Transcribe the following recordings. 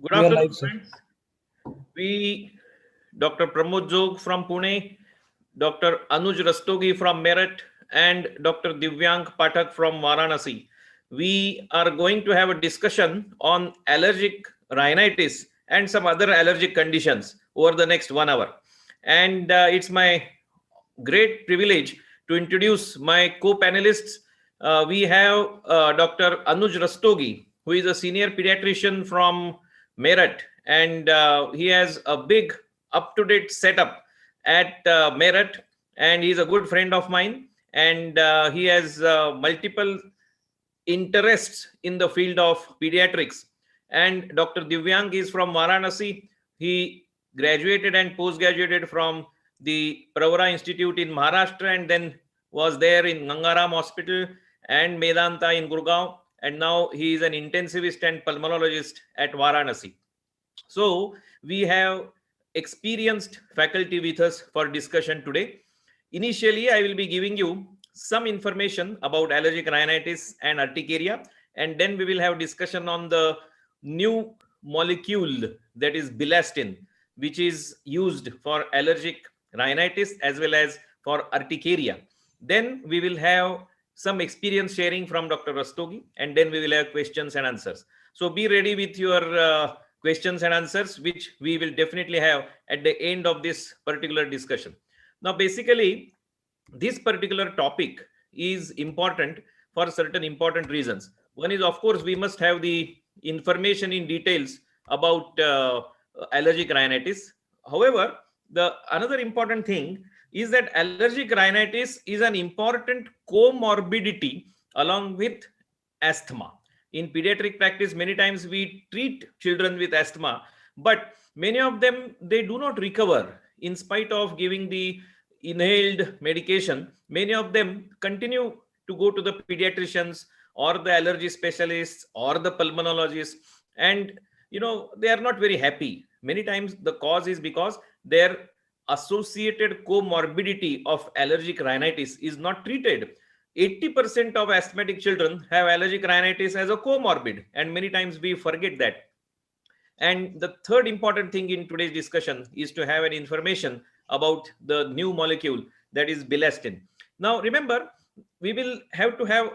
Good We are afternoon, live, sir. friends. We, Dr. Pramod Jog from Pune, Dr. Anuj Rastogi from Meerut, and Dr. Divyang Pathak from Varanasi. We are going to have a discussion on allergic rhinitis and some other allergic conditions over the next 1 hour. And it's my great privilege to introduce my co-panelists. We have Dr. Anuj Rastogi, who is a senior pediatrician from Meerut, and he has a big up-to-date setup at Meerut, and he's a good friend of mine, and he has multiple interests in the field of pediatrics. And Dr. Divyang is from Varanasi. He graduated and post-graduated from the Pravara Institute in Maharashtra, and then was there in Gangaram Hospital and Medanta in Gurgaon. And now he is an intensivist and pulmonologist at Varanasi. So we have experienced faculty with us for discussion today. Initially, I will be giving you some information about allergic rhinitis and urticaria, and then we will have discussion on the new molecule, that is Bilastin, which is used for allergic rhinitis as well as for urticaria. Then we will have some experience sharing from Dr. Rastogi, and then we will have questions and answers. So be ready with your questions and answers, which we will definitely have at the end of this particular discussion. Now, basically, this particular topic is important for certain important reasons. One is, of course, we must have the information in details about allergic rhinitis. However, the another important thing is that allergic rhinitis is an important comorbidity along with asthma. In pediatric practice, many times we treat children with asthma, but many of them, they do not recover in spite of giving the inhaled medication. Many of them continue to go to the pediatricians or the allergy specialists or the pulmonologists, and they are not very happy. Many times the cause is because their associated comorbidity of allergic rhinitis is not treated. 80% of asthmatic children have allergic rhinitis as a comorbid, and many times we forget that. And the third important thing in today's discussion is to have an information about the new molecule, that is Bilastin. Now, remember, we will have to have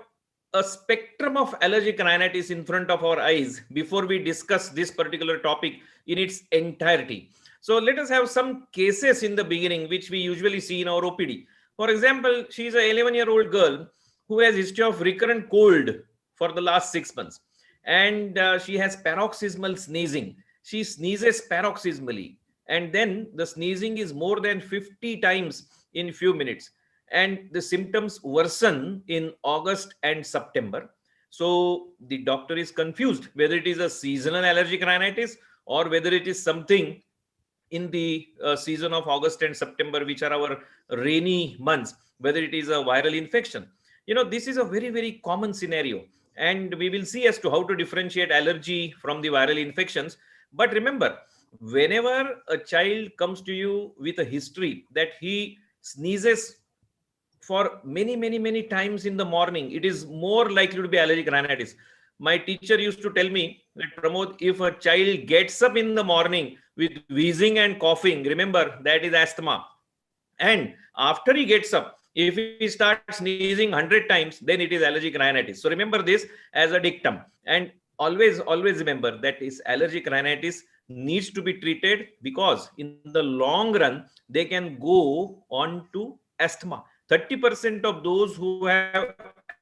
a spectrum of allergic rhinitis in front of our eyes before we discuss this particular topic in its entirety. So let us have some cases in the beginning, which we usually see in our OPD. For example, she is an 11-year-old girl who has history of recurrent cold for the last 6 months, and she has paroxysmal sneezing. She sneezes paroxysmally, and then the sneezing is more than 50 times in few minutes, and the symptoms worsen in August and September. So the doctor is confused whether it is a seasonal allergic rhinitis or whether it is something in the season of August and September, which are our rainy months, whether it is a viral infection. This is a very, very common scenario, and we will see as to how to differentiate allergy from the viral infections. But remember, whenever a child comes to you with a history that he sneezes for many, many, many times in the morning, it is more likely to be allergic rhinitis. My teacher used to tell me that, Pramod, if a child gets up in the morning with wheezing and coughing, remember that is asthma. And after he gets up, if he starts sneezing 100 times, then it is allergic rhinitis. So remember this as a dictum. And always remember that is allergic rhinitis needs to be treated, because in the long run, they can go on to asthma. 30% of those who have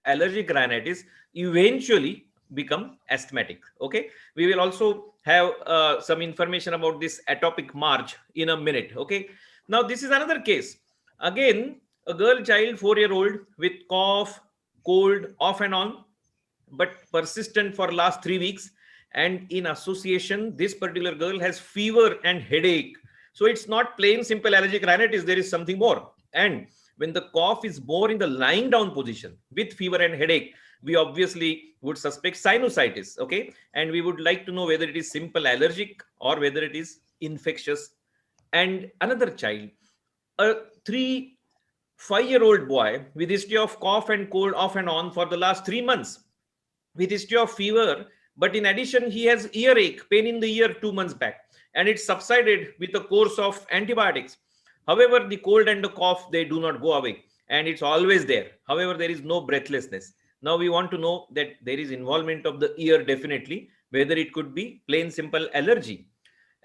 allergic rhinitis eventually become asthmatic. Okay, we will also have some information about this atopic march in a minute. Okay, now this is another case. Again, a girl child, 4-year-old, with cough, cold off and on, but persistent for last 3 weeks. And in association, this particular girl has fever and headache. So it's not plain simple allergic rhinitis, there is something more. And when the cough is more in the lying down position with fever and headache, we obviously would suspect sinusitis. Okay, and we would like to know whether it is simple allergic or whether it is infectious. And another child, a 5-year-old boy with history of cough and cold off and on for the last 3 months, with history of fever But in addition, he has earache, pain in the ear 2 months back, and it subsided with a course of antibiotics. However, the cold and the cough, they do not go away, and it's always there. However, there is no breathlessness. Now we want to know that there is involvement of the ear definitely, whether it could be plain simple allergy.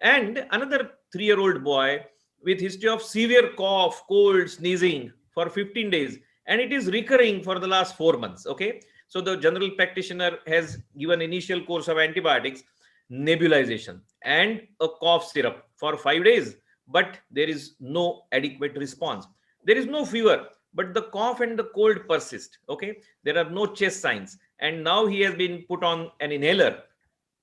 And another 3-year-old boy with history of severe cough, cold, sneezing for 15 days, and it is recurring for the last 4 months. Okay, so the general practitioner has given initial course of antibiotics, nebulization, and a cough syrup for 5 days, but there is no adequate response. There is no fever, but the cough and the cold persist. Okay, there are no chest signs, and now he has been put on an inhaler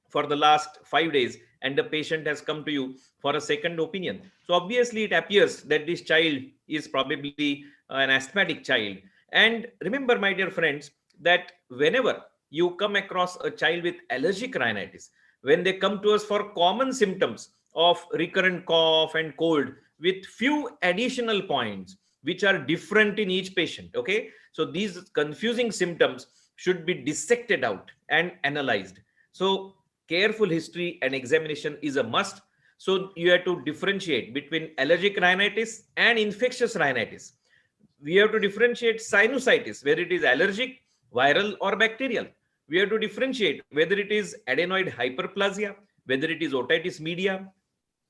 for the last 5 days, and the patient has come to you for a second opinion. So obviously it appears that this child is probably an asthmatic child. And remember, my dear friends, that whenever you come across a child with allergic rhinitis, when they come to us for common symptoms of recurrent cough and cold with few additional points which are different in each patient, okay, so these confusing symptoms should be dissected out and analyzed. So careful history and examination is a must. So you have to differentiate between allergic rhinitis and infectious rhinitis. We have to differentiate sinusitis, whether it is allergic, viral, or bacterial. We have to differentiate whether it is adenoid hyperplasia, whether it is otitis media,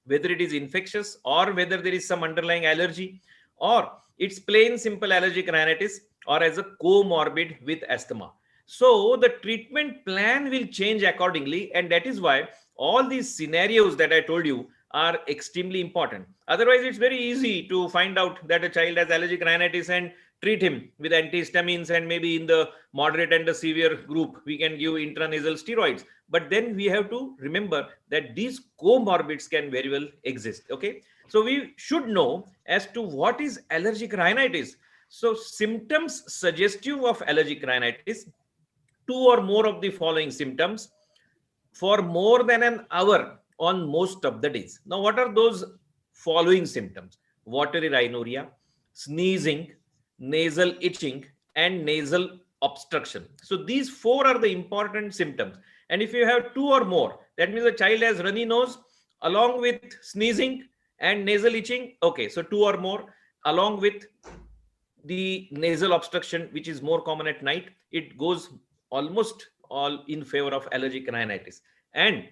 whether it is infectious, or whether there is some underlying allergy, or it's plain simple allergic rhinitis, or as a comorbid with asthma. So the treatment plan will change accordingly, and that is why all these scenarios that I told you are extremely important. Otherwise, it's very easy to find out that a child has allergic rhinitis and treat him with antihistamines, and maybe in the moderate and the severe group, we can give intranasal steroids. But then we have to remember that these comorbids can very well exist. Okay, so we should know as to what is allergic rhinitis. So symptoms suggestive of allergic rhinitis: two or more of the following symptoms for more than an hour on most of the days. Now, what are those following symptoms? Watery rhinorrhea, sneezing, nasal itching, and nasal obstruction. So these four are the important symptoms. And if you have two or more, that means the child has runny nose along with sneezing and nasal itching. Okay, so two or more along with the nasal obstruction, which is more common at night, it goes almost all in favor of allergic rhinitis. And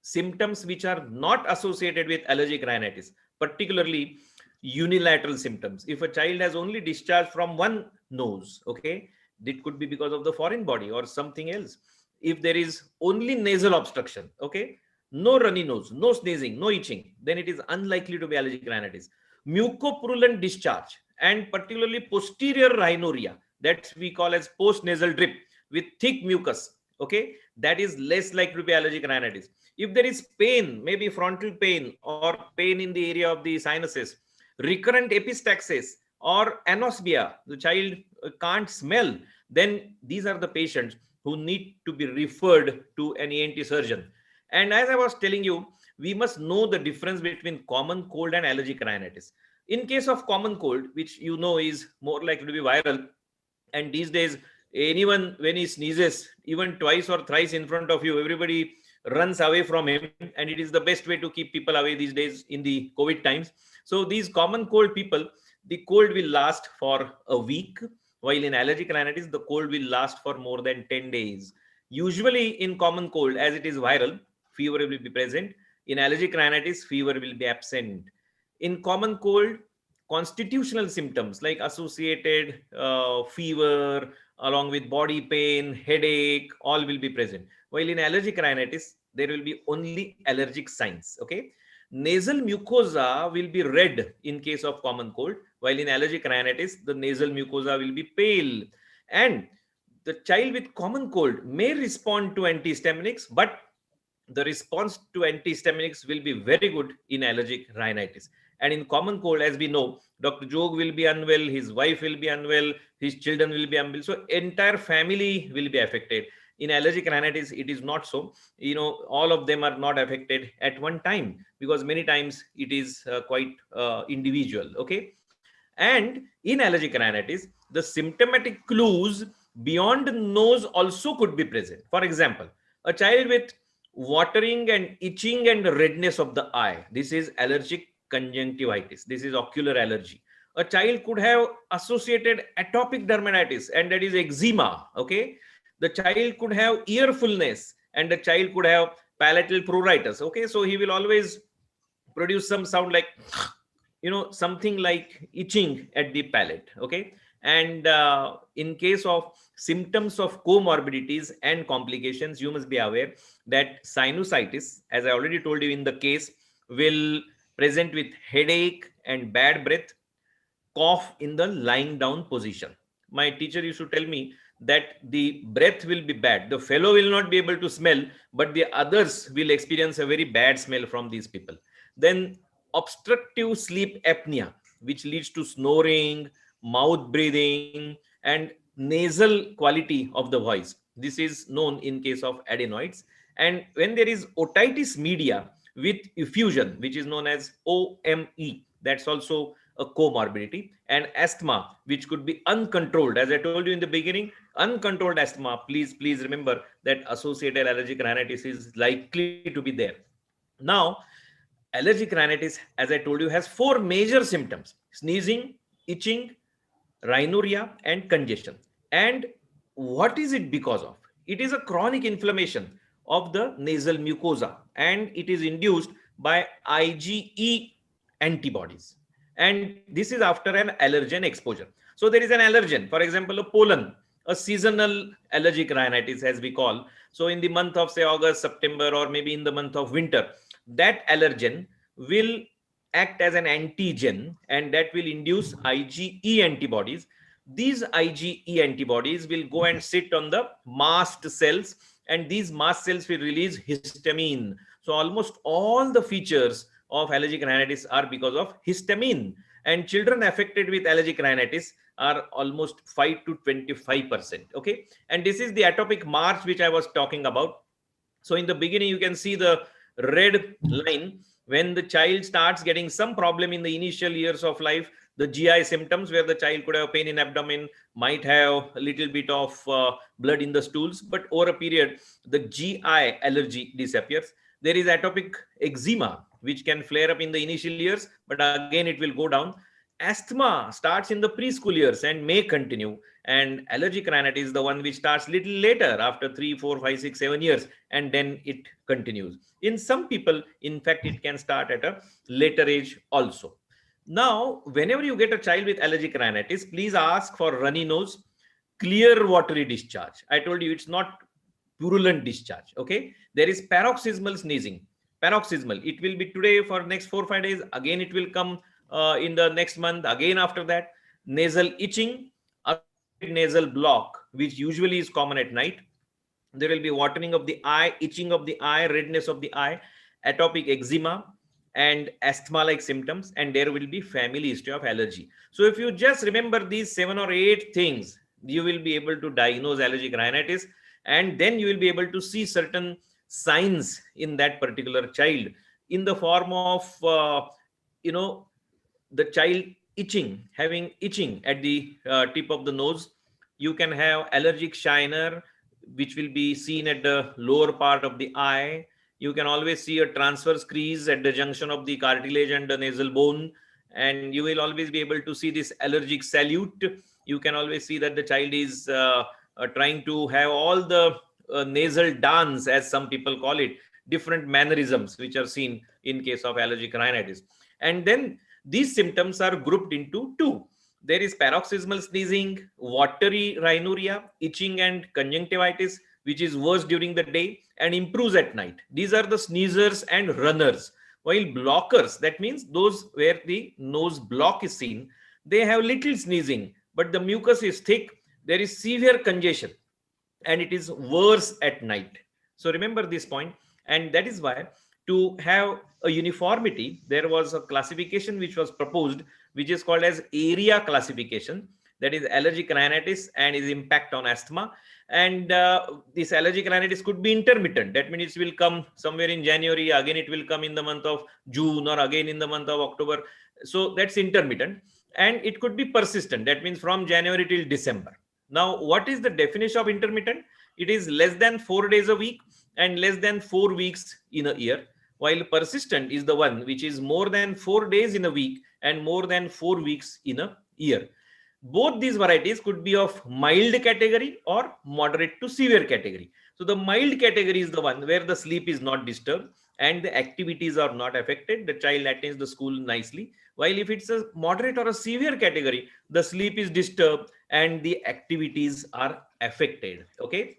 symptoms which are not associated with allergic rhinitis, particularly unilateral symptoms. If a child has only discharge from one nose, okay, it could be because of the foreign body or something else. If there is only nasal obstruction, okay, no runny nose, no sneezing, no itching, then it is unlikely to be allergic rhinitis. Mucopurulent discharge and particularly posterior rhinorrhea, that we call as post nasal drip with thick mucus, okay, that is less likely to be allergic rhinitis. If there is pain, maybe frontal pain or pain in the area of the sinuses, recurrent epistaxis or anosmia, the child can't smell, then these are the patients who need to be referred to an ENT surgeon. And as I was telling you, we must know the difference between common cold and allergic rhinitis. In case of common cold, which you know is more likely to be viral, and these days anyone, when he sneezes even twice or thrice in front of you, everybody runs away from him, and it is the best way to keep people away these days in the COVID times. So these common cold people, the cold will last for a week, while in allergic rhinitis the cold will last for more than 10 days. Usually in common cold, as it is viral, fever will be present. In allergic rhinitis, fever will be absent. In common cold, constitutional symptoms like associated fever along with body pain, headache, all will be present. While in allergic rhinitis, there will be only allergic signs. Okay, nasal mucosa will be red in case of common cold, while in allergic rhinitis, the nasal mucosa will be pale. And the child with common cold may respond to antihistaminics, but the response to antihistaminics will be very good in allergic rhinitis. And in common cold, as we know, Dr. Jog will be unwell, his wife will be unwell, his children will be unwell. So entire family will be affected. In allergic rhinitis, it is not so. You know, all of them are not affected at one time, because many times it is quite individual. Okay. And in allergic rhinitis, the symptomatic clues beyond nose also could be present. For example, A child with watering and itching and redness of the eye, this is allergic conjunctivitis. This is ocular allergy. A child could have associated atopic dermatitis, and that is eczema. Okay, the child could have ear fullness, and the child could have palatal pruritus. Okay, so he will always produce some sound like, something like itching at the palate. Okay, and in case of symptoms of comorbidities and complications, you must be aware that sinusitis, as I already told you in the case, will present with headache and bad breath, cough in the lying down position. My teacher used to tell me that the breath will be bad. The fellow will not be able to smell, but the others will experience a very bad smell from these people. Then obstructive sleep apnea, which leads to snoring, mouth breathing, and nasal quality of the voice. This is known in case of adenoids. And when there is otitis media with effusion, which is known as OME, that's also a comorbidity. And asthma, which could be uncontrolled. As I told you in the beginning, uncontrolled asthma, please remember that associated allergic rhinitis is likely to be there. Now, allergic rhinitis, as I told you, has four major symptoms: sneezing, itching, rhinorrhea, and congestion. And what is it because of? It is a chronic inflammation of the nasal mucosa, and it is induced by IgE antibodies. And this is after an allergen exposure. So there is an allergen, for example, a pollen, a seasonal allergic rhinitis, as we call. So in the month of, say, August, September, or maybe in the month of winter, that allergen will act as an antigen, and that will induce IgE antibodies. These IgE antibodies will go and sit on the mast cells, and these mast cells will release histamine. So almost all the features of allergic rhinitis are because of histamine. And children affected with allergic rhinitis are almost 5 to 25%. Okay, and this is the atopic march which I was talking about. So in the beginning, you can see the red line. When the child starts getting some problem in the initial years of life, the GI symptoms, where the child could have pain in abdomen, might have a little bit of blood in the stools, but over a period, the GI allergy disappears. There is atopic eczema, which can flare up in the initial years, but again it will go down. Asthma starts in the preschool years and may continue, and allergic rhinitis is the one which starts little later, after 3, 4, 5, 6, 7 years, and then it continues. In some people, in fact, it can start at a later age also. Now, whenever you get a child with allergic rhinitis, please ask for runny nose, clear watery discharge. I told you it's not purulent discharge. Okay, there is paroxysmal sneezing. Paroxysmal, it will be today for next 4 5 days, again it will come in the next month, again after that. Nasal itching, nasal block, which usually is common at night. There will be watering of the eye, itching of the eye, redness of the eye, atopic eczema, and asthma like symptoms, and there will be family history of allergy. So if you just remember these 7 or 8 things, you will be able to diagnose allergic rhinitis, and then you will be able to see certain signs in that particular child in the form of the child itching, having itching at the tip of the nose. You can have allergic shiner, which will be seen at the lower part of the eye. You can always see a transverse crease at the junction of the cartilage and the nasal bone, and you will always be able to see this allergic salute. You can always see that the child is trying to have all the nasal dance, as some people call it, different mannerisms which are seen in case of allergic rhinitis. And then these symptoms are grouped into two. There is paroxysmal sneezing, watery rhinorrhea, itching, and conjunctivitis, which is worse during the day and improves at night. These are the sneezers and runners. While blockers, that means those where the nose block is seen, they have little sneezing, but the mucus is thick. There is severe congestion, and it is worse at night. So remember this point. And that is why, to have a uniformity, there was a classification which was proposed, which is called as area classification. That is allergic rhinitis and its impact on asthma. And this allergic rhinitis could be intermittent. That means it will come somewhere in January, again it will come in the month of June, or again in the month of October. So that's intermittent. And it could be persistent. That means from January till December. Now, what is the definition of intermittent? It is less than 4 days a week, and less than 4 weeks in a year, while persistent is the one which is more than 4 days in a week and more than 4 weeks in a year. Both these varieties could be of mild category or moderate to severe category. So the mild category is the one where the sleep is not disturbed and the activities are not affected. The child attends the school nicely. While if it's a moderate or a severe category, the sleep is disturbed and the activities are affected. Okay.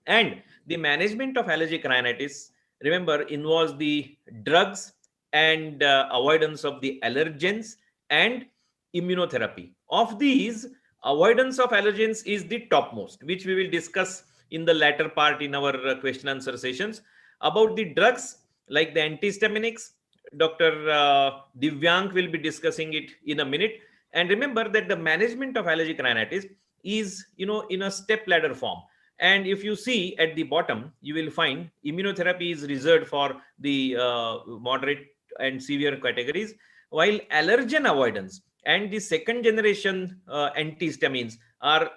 And the management of allergic rhinitis, remember, involves the drugs and avoidance of the allergens and immunotherapy. Of these, avoidance of allergens is the topmost, which we will discuss in the latter part in our question answer sessions. About the drugs like the antihistaminics, Dr. Divyank will be discussing it in a minute. And remember that the management of allergic rhinitis is, in a step ladder form. And if you see at the bottom, you will find immunotherapy is reserved for the moderate and severe categories, while allergen avoidance and the second generation antihistamines are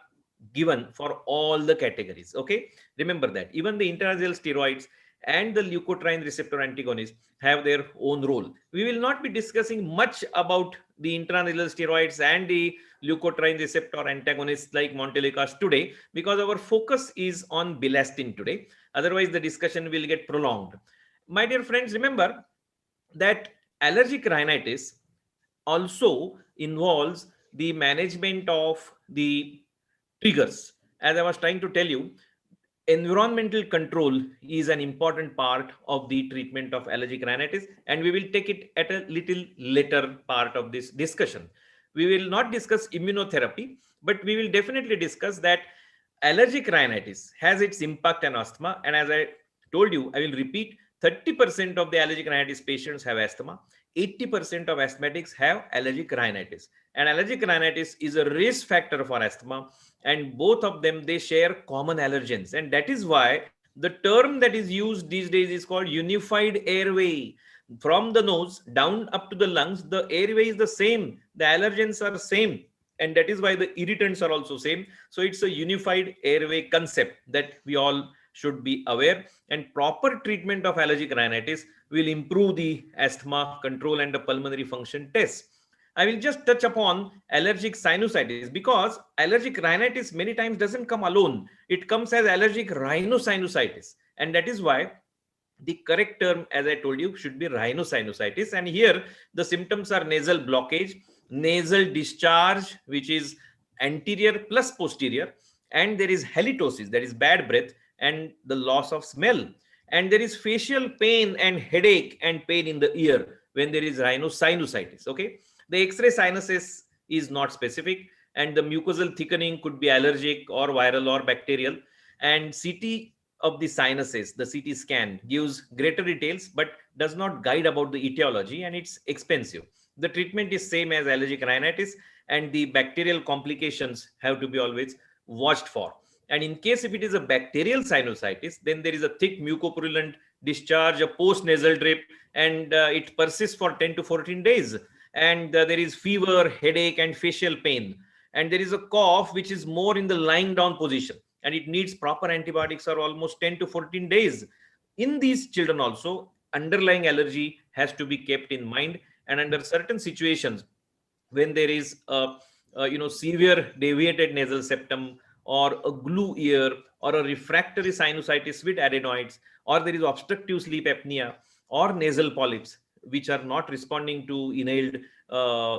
given for all the categories. Okay, remember that even the intranasal steroids and the leukotriene receptor antagonists have their own role. We will not be discussing much about the intranasal steroids and the leukotriene receptor antagonists like Montelukast today, because our focus is on Bilastin today. Otherwise, the discussion will get prolonged. My dear friends, remember that allergic rhinitis also involves the management of the triggers. As I was trying to tell you, environmental control is an important part of the treatment of allergic rhinitis, and we will take it at a little later part of this discussion. We will not discuss immunotherapy, but we will definitely discuss that allergic rhinitis has its impact on asthma. And as I told you, I will repeat, 30% of the allergic rhinitis patients have asthma. 80% of asthmatics have allergic rhinitis. And allergic rhinitis is a risk factor for asthma, and both of them, they share common allergens. And that is why the term that is used these days is called unified airway. From the nose down up to the lungs, the airway is the same, the allergens are same, and that is why the irritants are also same. So it's a unified airway concept that we all should be aware, and proper treatment of allergic rhinitis will improve the asthma control and the pulmonary function test. I will just touch upon allergic sinusitis, because allergic rhinitis many times doesn't come alone. It comes as allergic rhinosinusitis, and that is why the correct term, as I told you, should be rhinosinusitis. And here the symptoms are nasal blockage, nasal discharge, which is anterior plus posterior, and there is halitosis, that is bad breath, and the loss of smell. And there is facial pain and headache and pain in the ear when there is rhinosinusitis. Okay, the X-ray sinuses is not specific, and the mucosal thickening could be allergic or viral or bacterial. And CT of the sinuses, the CT scan, gives greater details but does not guide about the etiology, and it's expensive. The treatment is same as allergic rhinitis, and the bacterial complications have to be always watched for. And in case if it is a bacterial sinusitis, then there is a thick mucopurulent discharge, a post-nasal drip, and it persists for 10 to 14 days. And there is fever, headache, and facial pain. And there is a cough which is more in the lying down position, and it needs proper antibiotics for almost 10 to 14 days. In these children also, underlying allergy has to be kept in mind. And under certain situations, when there is a severe deviated nasal septum, or a glue ear, or a refractory sinusitis with adenoids, or there is obstructive sleep apnea, or nasal polyps which are not responding to inhaled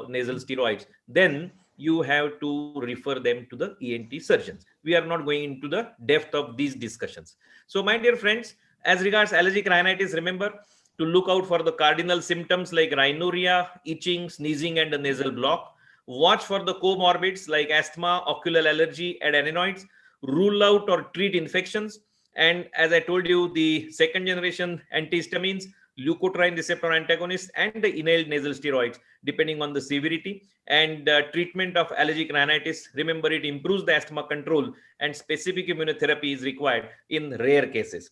nasal steroids, then you have to refer them to the ENT surgeons. We are not going into the depth of these discussions. So my dear friends, as regards allergic rhinitis, remember to look out for the cardinal symptoms like rhinorrhea, itching, sneezing, and a nasal block. Watch for the comorbids like asthma, ocular allergy, and adenoids. Rule out or treat infections. And as I told you, the second generation antihistamines, leukotriene receptor antagonists, and the inhaled nasal steroids, depending on the severity. And treatment of allergic rhinitis, remember, it improves the asthma control, and specific immunotherapy is required in rare cases.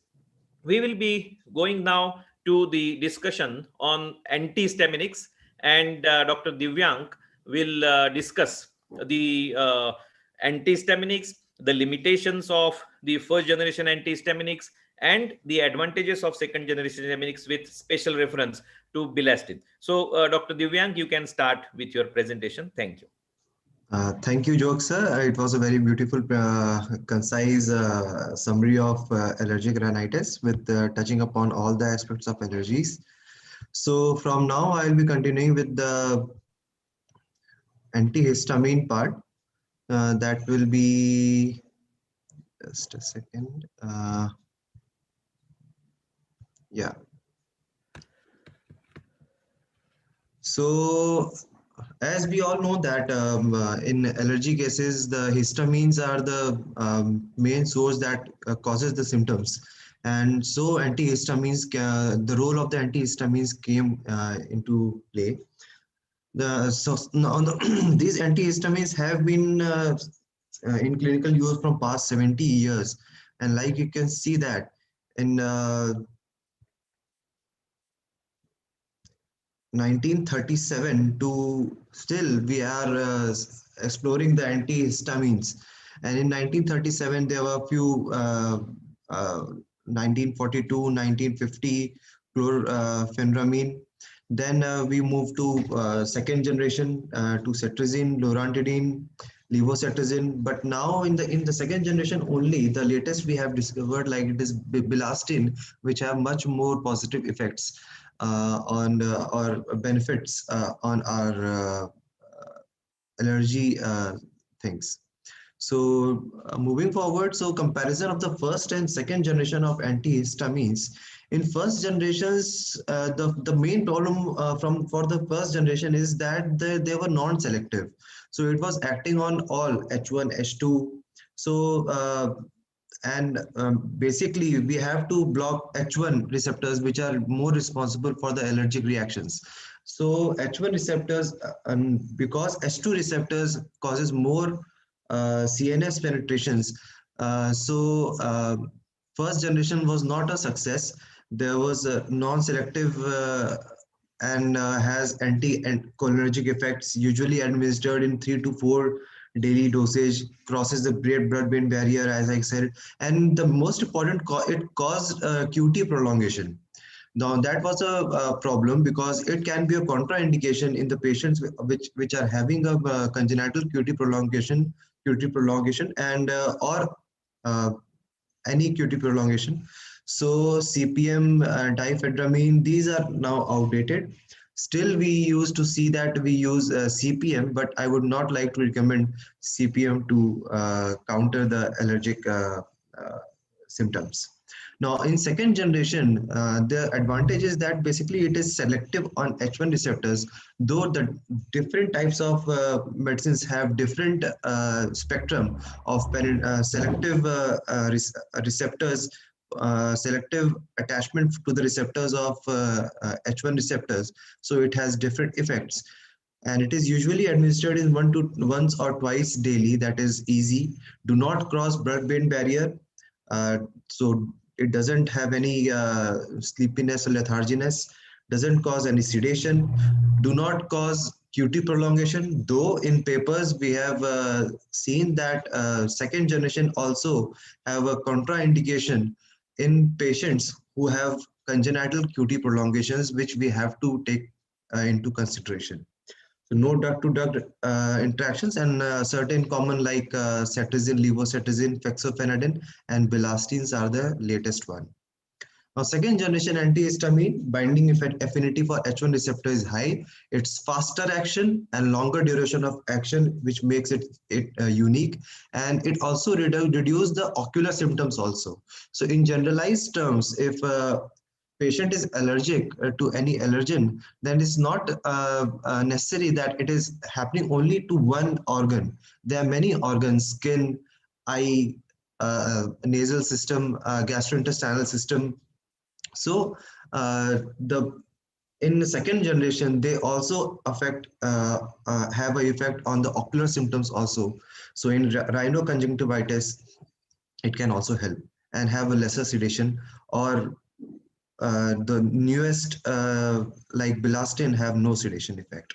We will be going now to the discussion on antihistaminics, and Dr. Divyank will discuss the antihistaminics, the limitations of the first generation antihistaminics, and the advantages of second generation Aminics with special reference to Bilastin. So, Dr. Divyang, you can start with your presentation. Thank you. Thank you, Jok sir. It was a very beautiful, concise summary of allergic rhinitis with touching upon all the aspects of allergies. So from now, I'll be continuing with the antihistamine part. That will be just a second. Yeah. So as we all know that in allergy cases, the histamines are the main source that causes the symptoms. And so antihistamines, the role of the antihistamines came into play. So now these antihistamines have been in clinical use from past 70 years. And like you can see that in 1937 to still we are exploring the antihistamines, and in 1937 there were a few 1942 1950 chlorpheniramine. Then we moved to second generation to cetrizine, loratadine, levocetrizine. But now in the second generation only, the latest we have discovered, like it is bilastin, which have much more positive effects on or benefits on our allergy things. So moving forward, so comparison of the first and second generation of antihistamines. In first generations, the main problem from for the first generation is that they were non-selective. So it was acting on all H1, H2. So and basically we have to block H1 receptors, which are more responsible for the allergic reactions. So H1 receptors, because H2 receptors causes more CNS penetrations. First generation was not a success. There was a non-selective and has anti-cholinergic effects, usually administered in 3 to 4 daily dosage, crosses the blood-brain barrier, as I said. And the most important, it caused QT prolongation. Now that was a problem because it can be a contraindication in the patients which are having a congenital QT prolongation, and or uh, any QT prolongation. So CPM, diphenhydramine, these are now outdated. Still, we used to see that we use CPM, but I would not like to recommend CPM to counter the allergic uh, symptoms. Now, in second generation, the advantage is that basically it is selective on H1 receptors, though the different types of medicines have different spectrum of selective receptors, selective attachment to the receptors of H1 receptors. So it has different effects. And it is usually administered in once or twice daily. That is easy. Do not cross blood-brain barrier. So it doesn't have any sleepiness or letharginess, doesn't cause any sedation, do not cause QT prolongation, though in papers we have seen that second generation also have a contraindication in patients who have congenital QT prolongations, which we have to take into consideration. So no drug-to-drug interactions, and certain common like cetrizine, levocetrizine, fexofenadine, and bilastins are the latest one. Now, second generation antihistamine binding affinity for H1 receptor is high. It's faster action and longer duration of action, which makes it unique. And it also reduce the ocular symptoms also. So in generalized terms, if patient is allergic to any allergen, then it's not necessary that it is happening only to one organ. There are many organs: skin, eye, nasal system, gastrointestinal system. So the in the second generation, they also have an effect on the ocular symptoms also. So in rhinoconjunctivitis, it can also help and have a lesser sedation, or the newest like Bilastin have no sedation effect.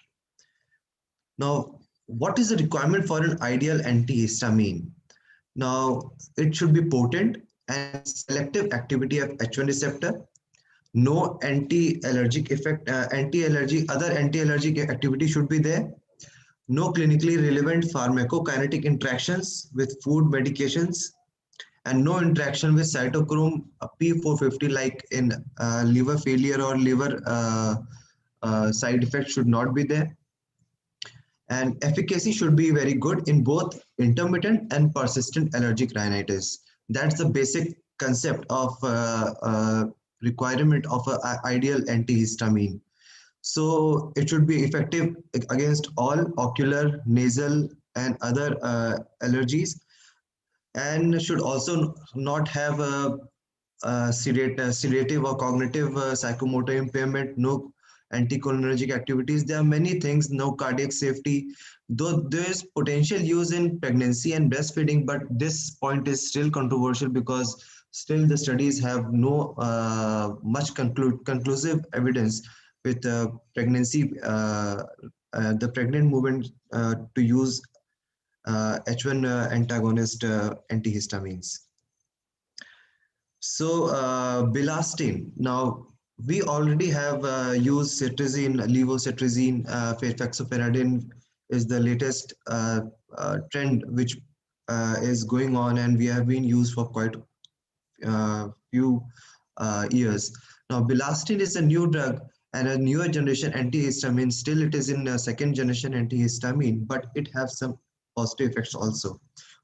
Now, what is the requirement for an ideal antihistamine? Now, it should be potent and selective activity of H1 receptor, no anti-allergic effect, other anti-allergic activity should be there, no clinically relevant pharmacokinetic interactions with food medications, and no interaction with cytochrome P450 like in liver failure or liver side effects should not be there. And efficacy should be very good in both intermittent and persistent allergic rhinitis. That's the basic concept of requirement of an ideal antihistamine. So it should be effective against all ocular, nasal, and other allergies, and should also not have sedative or cognitive psychomotor impairment, no anticholinergic activities. There are many things, no cardiac safety, though there is potential use in pregnancy and breastfeeding, but this point is still controversial because still the studies have no much conclusive evidence with pregnancy, the pregnant movement to use H1 antagonist antihistamines. So Bilastin. Now we already have used Citrizine, Levo Citrizine, Fexofenadine is the latest trend which is going on, and we have been used for quite few years. Now Bilastin is a new drug and a newer generation antihistamine. Still, it is in a second generation antihistamine, but it has some positive effects also.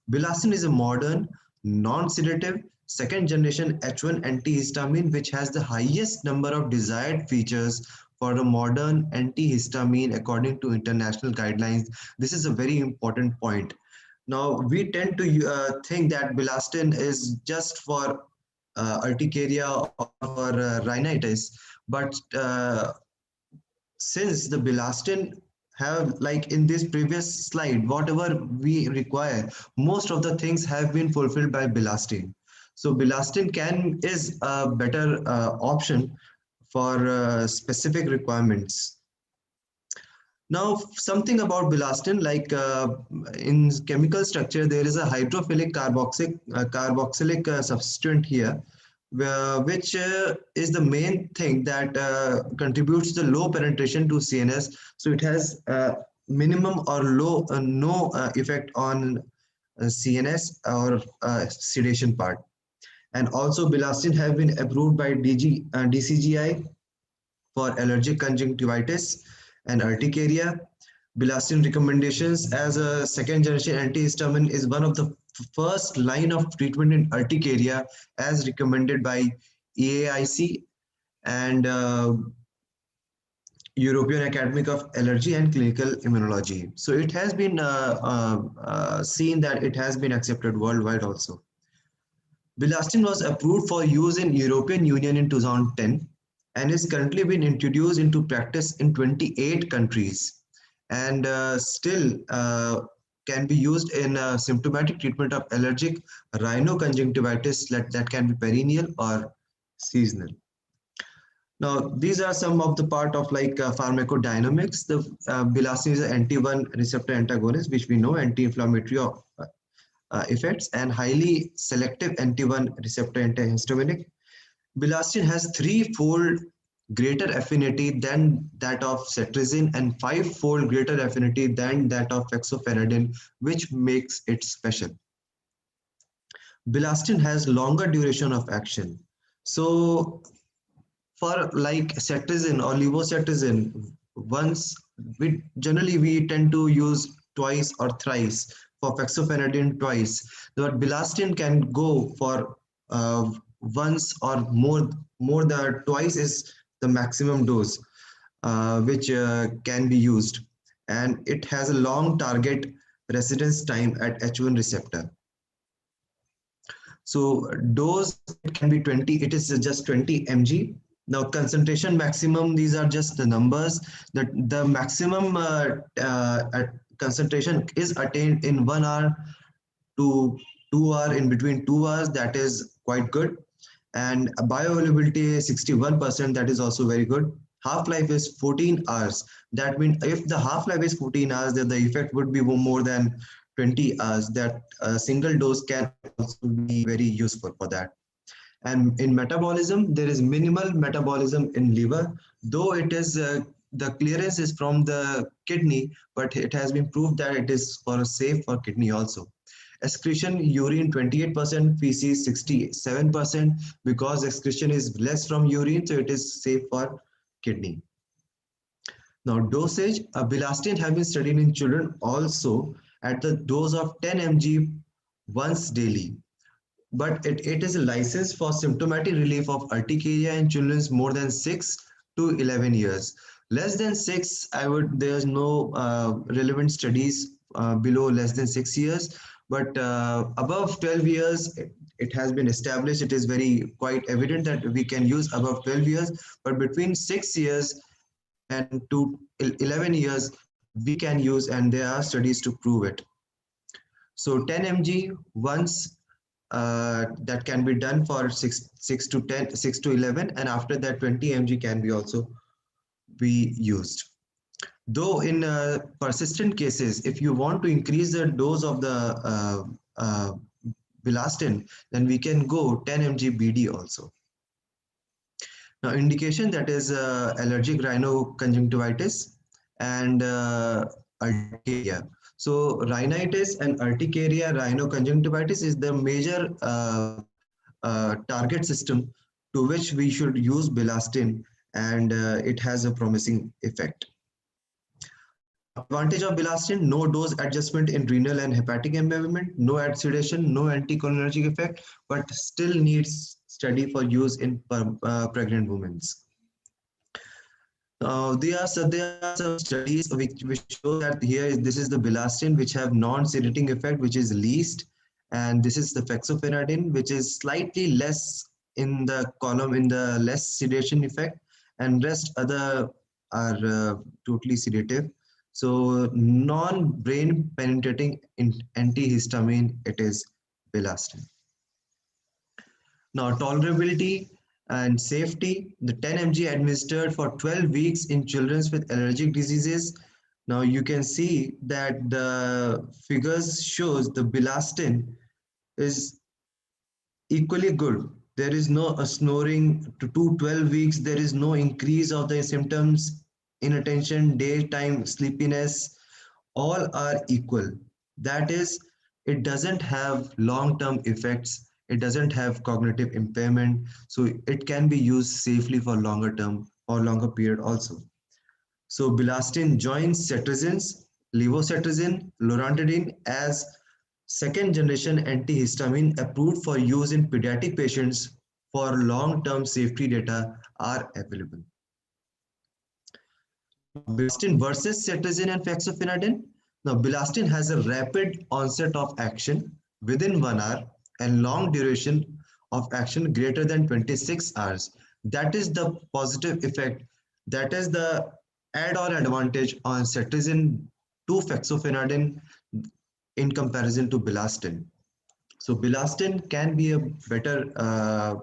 Bilastin is a modern, non-sedative, second generation H1 antihistamine which has the highest number of desired features for a modern antihistamine according to international guidelines. This is a very important point. Now, we tend to think that Bilastin is just for urticaria or for rhinitis, but since the Bilastin have, like in this previous slide, whatever we require, most of the things have been fulfilled by Bilastin. So Bilastin is a better option for specific requirements. Now, something about Bilastin, like in chemical structure, there is a hydrophilic carboxylic substituent here, which is the main thing that contributes to low penetration to CNS. So it has minimum or low, no effect on CNS or sedation part. And also Bilastin have been approved by DCGI for allergic conjunctivitis and urticaria. Bilastin recommendations as a second generation antihistamine is one of the first line of treatment in urticaria as recommended by EAIC and European Academy of Allergy and Clinical Immunology. So it has been seen that it has been accepted worldwide also. Bilastin was approved for use in European Union in 2010 and is currently been introduced into practice in 28 countries, and still can be used in symptomatic treatment of allergic rhinoconjunctivitis that can be perennial or seasonal. Now, these are some of the part of like pharmacodynamics. The Bilastin is an anti-1 receptor antagonist, which we know, anti-inflammatory effects, and highly selective anti-1 receptor antihistaminic. Bilastin has threefold greater affinity than that of cetrizine and five-fold greater affinity than that of fexofenadine, which makes it special. Bilastin has longer duration of action. So for like cetrizine or levocetrizine, once we tend to use twice or thrice. For fexofenadine twice, but Bilastin can go for once or more. More than twice is the maximum dose which can be used, and it has a long target residence time at H1 receptor. So dose it can be 20. It is just 20 mg. Now concentration maximum. These are just the numbers. That the maximum concentration is attained in 1 hour to 2 hours, in between 2 hours. That is quite good. And bioavailability is 61%. That is also very good. Half-life is 14 hours. That means if the half-life is 14 hours, then the effect would be more than 20 hours, that a single dose can also be very useful for that. And in metabolism, there is minimal metabolism in liver, though it is the clearance is from the kidney, but it has been proved that it is for safe for kidney also. Excretion, urine 28%, feces 67%, because excretion is less from urine, so it is safe for kidney. Now, dosage, Bilastin have been studied in children also at the dose of 10 mg once daily, but it is a license for symptomatic relief of urticaria in children more than 6 to 11 years. Less than 6, there's no relevant studies below less than 6 years, but above 12 years, it has been established. It is very quite evident that we can use above 12 years, but between 6 years and to 11 years, we can use, and there are studies to prove it. So 10 mg once, that can be done for 6 to 10, 6 to 11, and after that 20 mg can be also be used. Though in persistent cases, if you want to increase the dose of the uh, Bilastin, then we can go 10 mg BD also. Now, indication, that is allergic rhinoconjunctivitis and urticaria. So, rhinitis and urticaria, rhinoconjunctivitis is the major target system to which we should use Bilastin, and it has a promising effect. Now, advantage of Bilastin: no dose adjustment in renal and hepatic impairment, no sedation, no anticholinergic effect, but still needs study for use in pregnant women. There are some studies which show that this is the Bilastin, which have non-sedating effect, which is least, and this is the fexofenadine, which is slightly less in the column, in the less sedation effect, and rest other are totally sedative. So non-brain penetrating antihistamine, it is Bilastin. Now, tolerability and safety, the 10 mg administered for 12 weeks in children with allergic diseases. Now, you can see that the figures shows the Bilastin is equally good. There is no snoring to 12 weeks. There is no increase of the symptoms, inattention, daytime sleepiness. All are equal. That is, it doesn't have long-term effects. It doesn't have cognitive impairment. So it can be used safely for longer term or longer period also. So Bilastin joins cetrizines, levocetrizine, loratadine as second generation antihistamine approved for use in pediatric patients. For long-term safety data are available. Now, Bilastin versus cetrizine and fexofenadine. Now, Bilastin has a rapid onset of action within 1 hour and long duration of action greater than 26 hours. That is the positive effect. That is the add-on advantage on cetrizine to fexofenadine in comparison to Bilastin. So Bilastin can be a better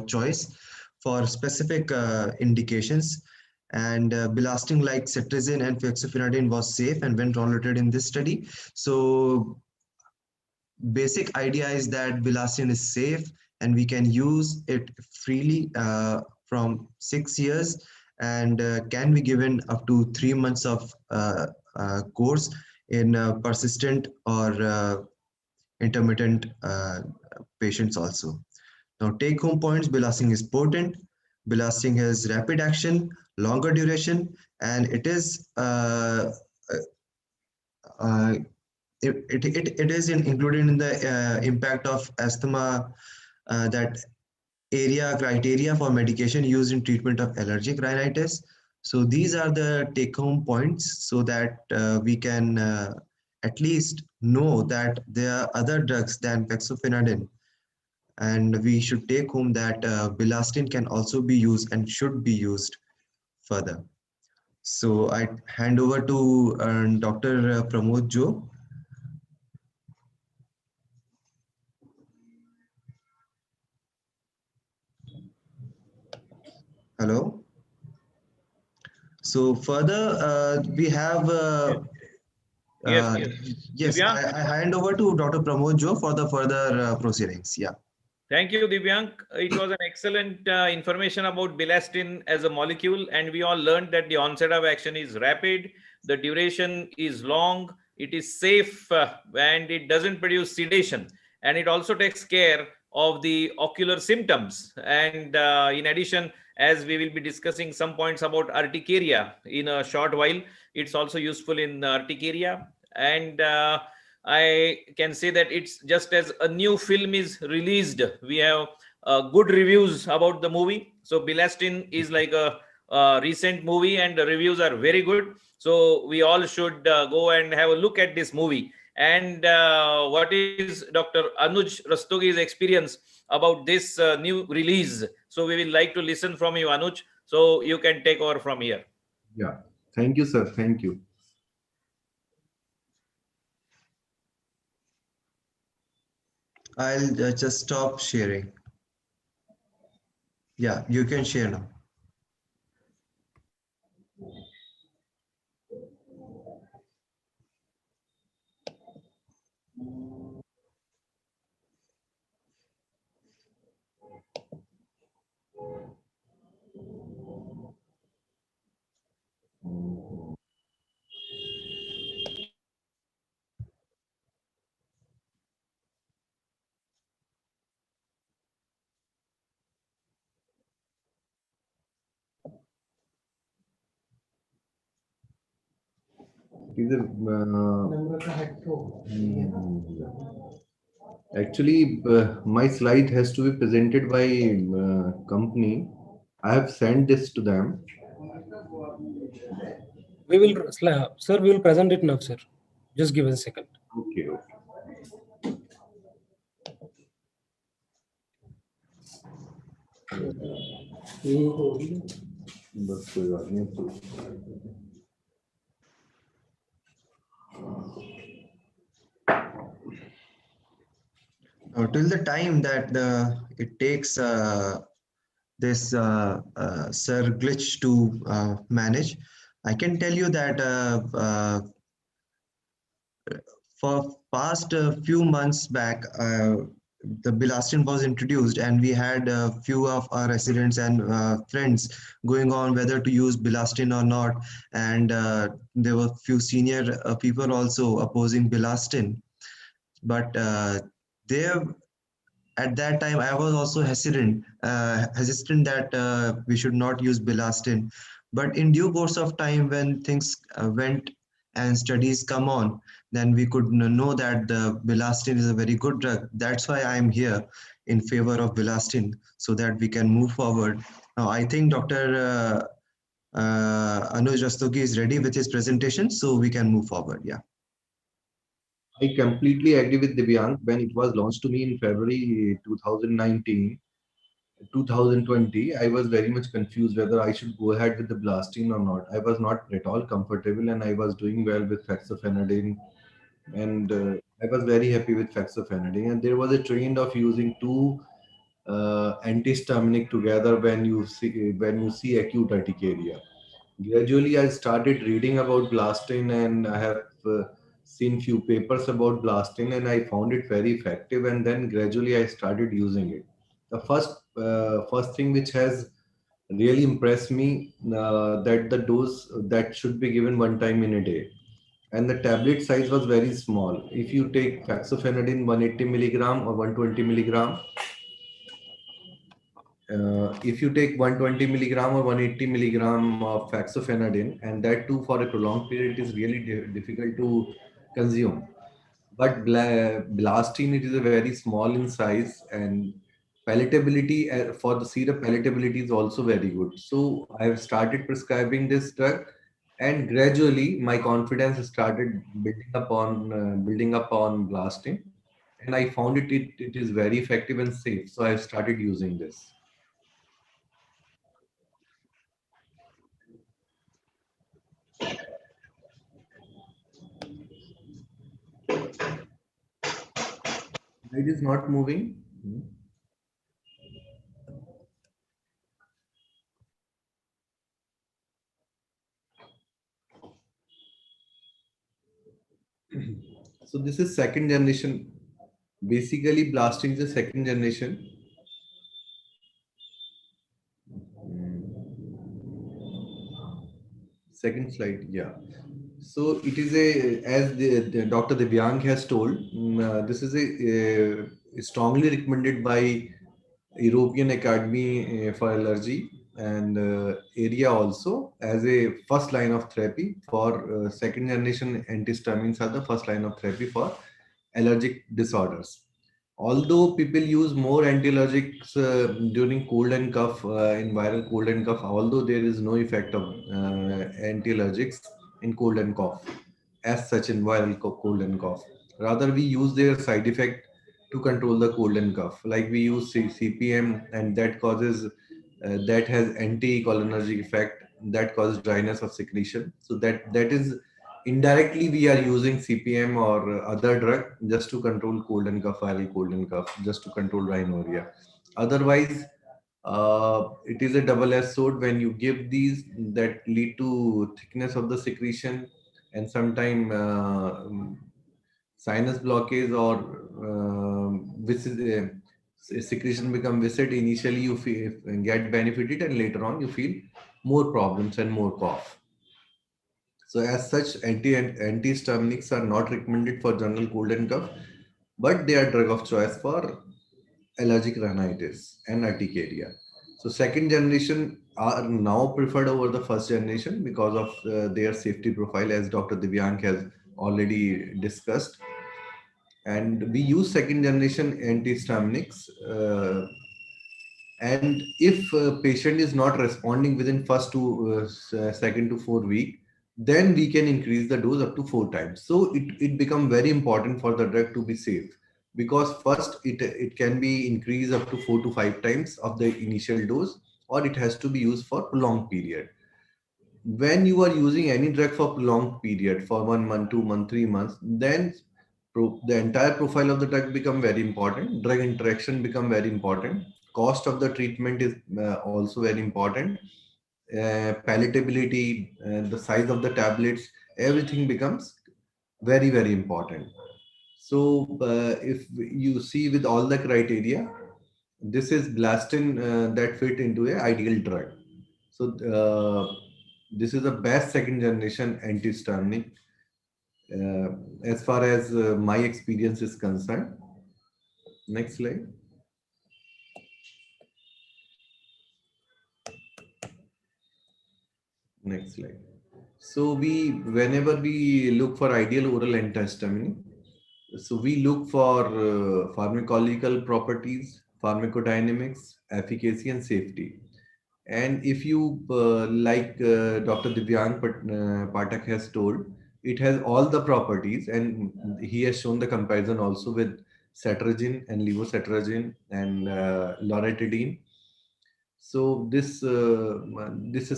choice for specific indications. And Bilastin, like cetrizine and fexofenadine, was safe and well tolerated in this study. So basic idea is that Bilastin is safe and we can use it freely from 6 years, and can be given up to 3 months of course in persistent or intermittent patients also. Now, take home points: Bilastin is potent, Bilastin has rapid action, longer duration, and it is uh, it is included in the impact of asthma, that area criteria for medication used in treatment of allergic rhinitis. So these are the take home points, so that we can at least know that there are other drugs than fexofenadine, and we should take home that Bilastin can also be used and should be used further. So I hand over to Dr. Pramod Jo. Hello. So further, we have Yes, Uh, yes. yes, Divyank, I hand over to Dr. Pramod Jo for the further proceedings. Yeah. thank you, Divyank. It was an excellent information about Bilastin as a molecule, and we all learned that the onset of action is rapid, the duration is long, it is safe, and it doesn't produce sedation. And it also takes care of the ocular symptoms. And in addition, as we will be discussing some points about urticaria in a short while, it's also useful in urticaria. And I can say that it's just as a new film is released, we have good reviews about the movie. So Bilastin is like a recent movie, and the reviews are very good. So we all should go and have a look at this movie. And what is Dr. Anuj Rastogi's experience about this new release? So we will like to listen from you, Anuj. So you can take over from here. Yeah. Thank you, sir. Thank you. I'll just stop sharing. Yeah, you can share now. Is a, actually, my slide has to be presented by company. I have sent this to them. We will, sir, we will present it now, sir. Just give us a second. Okay, okay. बस कोई बात नहीं तो Till the time that it takes this Sir glitch to manage, I can tell you that for past few months back, the Bilastin was introduced, and we had a few of our residents and friends going on whether to use Bilastin or not, and there were few senior people also opposing Bilastin, but they at that time I was also hesitant that we should not use Bilastin. But in due course of time, when things went and studies come on, then we could know that the Bilastin is a very good drug. That's why I am here in favor of Bilastin, so that we can move forward. Now I think Dr. Anuj Rastogi is ready with his presentation, so we can move forward. Yeah. I completely agree with Divyank. When it was launched to me in February 2019, 2020, I was very much confused whether I should go ahead with the blasting or not. I was not at all comfortable, and I was doing well with fexofenadine, and I was very happy with fexofenadine. And there was a trend of using two antihistaminic together when you see acute urticaria. Gradually, I started reading about Bilastin, and I have seen few papers about Bilastin, and I found it very effective. And then gradually, I started using it. The first thing which has really impressed me, that the dose that should be given one time in a day, and the tablet size was very small. If you take fexofenadine 180 milligram or 120 milligram, if you take 120 milligram or 180 milligram of fexofenadine, and that too for a prolonged period, it is really difficult to consume. But Bilastin, it is a very small in size, and palatability for the syrup palatability is also very good. So I have started prescribing this drug, and gradually my confidence started building up on Bilastin, and I found it is very effective and safe. So I have started using this. It is not moving. So this is second generation. Basically, Bilastin is the second generation. Second slide, yeah. So it is as the Dr. Divyang has told, this is strongly recommended by European Academy for Allergy and area also as a first line of therapy for second generation antihistamines are the first line of therapy for allergic disorders. Although people use more anti-allergics during cold and cough, in viral cold and cough, although there is no effect of anti-allergics in cold and cough, as such in viral cold and cough. Rather, we use their side effect to control the cold and cough. Like we use CPM, and that causes that has anti-cholinergic effect that causes dryness of secretion. So that is indirectly we are using CPM or other drug just to control cold and cough, viral cold and cough, just to control rhinorrhea. Otherwise, it is a double-edged sword when you give these that lead to thickness of the secretion and sometimes sinus blockage or which is secretion become viscid. Initially, you feel, get benefited, and later on you feel more problems and more cough. So as such, antihistaminics are not recommended for general cold and cough, but they are drug of choice for allergic rhinitis and urticaria. So second generation are now preferred over the first generation because of their safety profile, as Dr. Divyank has already discussed. And we use second generation antihistaminics. And if a patient is not responding within first to second to 4 week, then we can increase the dose up to 4 times. So it become very important for the drug to be safe, because first it can be increased up to 4 to 5 times of the initial dose, or it has to be used for prolonged period. When you are using any drug for prolonged period for 1 month, 2 months, 3 months, then the entire profile of the drug become very important. Drug interaction become very important. Cost of the treatment is also very important. Palatability, the size of the tablets, everything becomes very, very important. So if you see with all the criteria, this is Bilastin that fit into a ideal drug. So this is the best second generation antihistaminic as far as my experience is concerned. Next slide. Next slide. So whenever we look for ideal oral antihistamine, so we look for pharmacological properties, pharmacodynamics, efficacy, and safety. And if you like Dr. Divyang Patak has told, it has all the properties, and he has shown the comparison also with Citrizine and Levo and loratadine. So this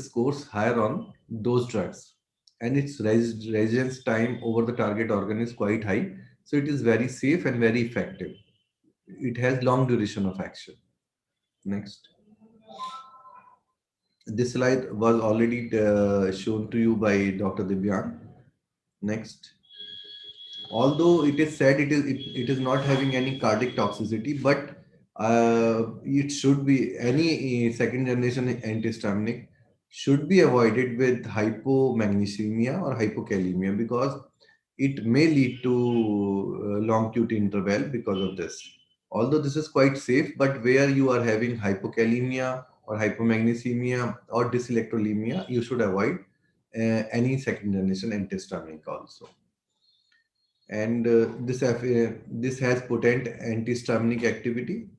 scores higher on those drugs, and its residence time over the target organ is quite high. So it is very safe and very effective. It has long duration of action. Next. This slide was already shown to you by Dr. Divyang. Next. Although it is said it is not having any cardiac toxicity, but it should be any second generation antihistaminic should be avoided with hypomagnesemia or hypokalemia, because it may lead to long QT interval because of this. Although this is quite safe, but where you are having hypokalemia or hypomagnesemia or dyselectrolemia, you should avoid any second generation antihistaminic also. And this has potent antihistaminic activity,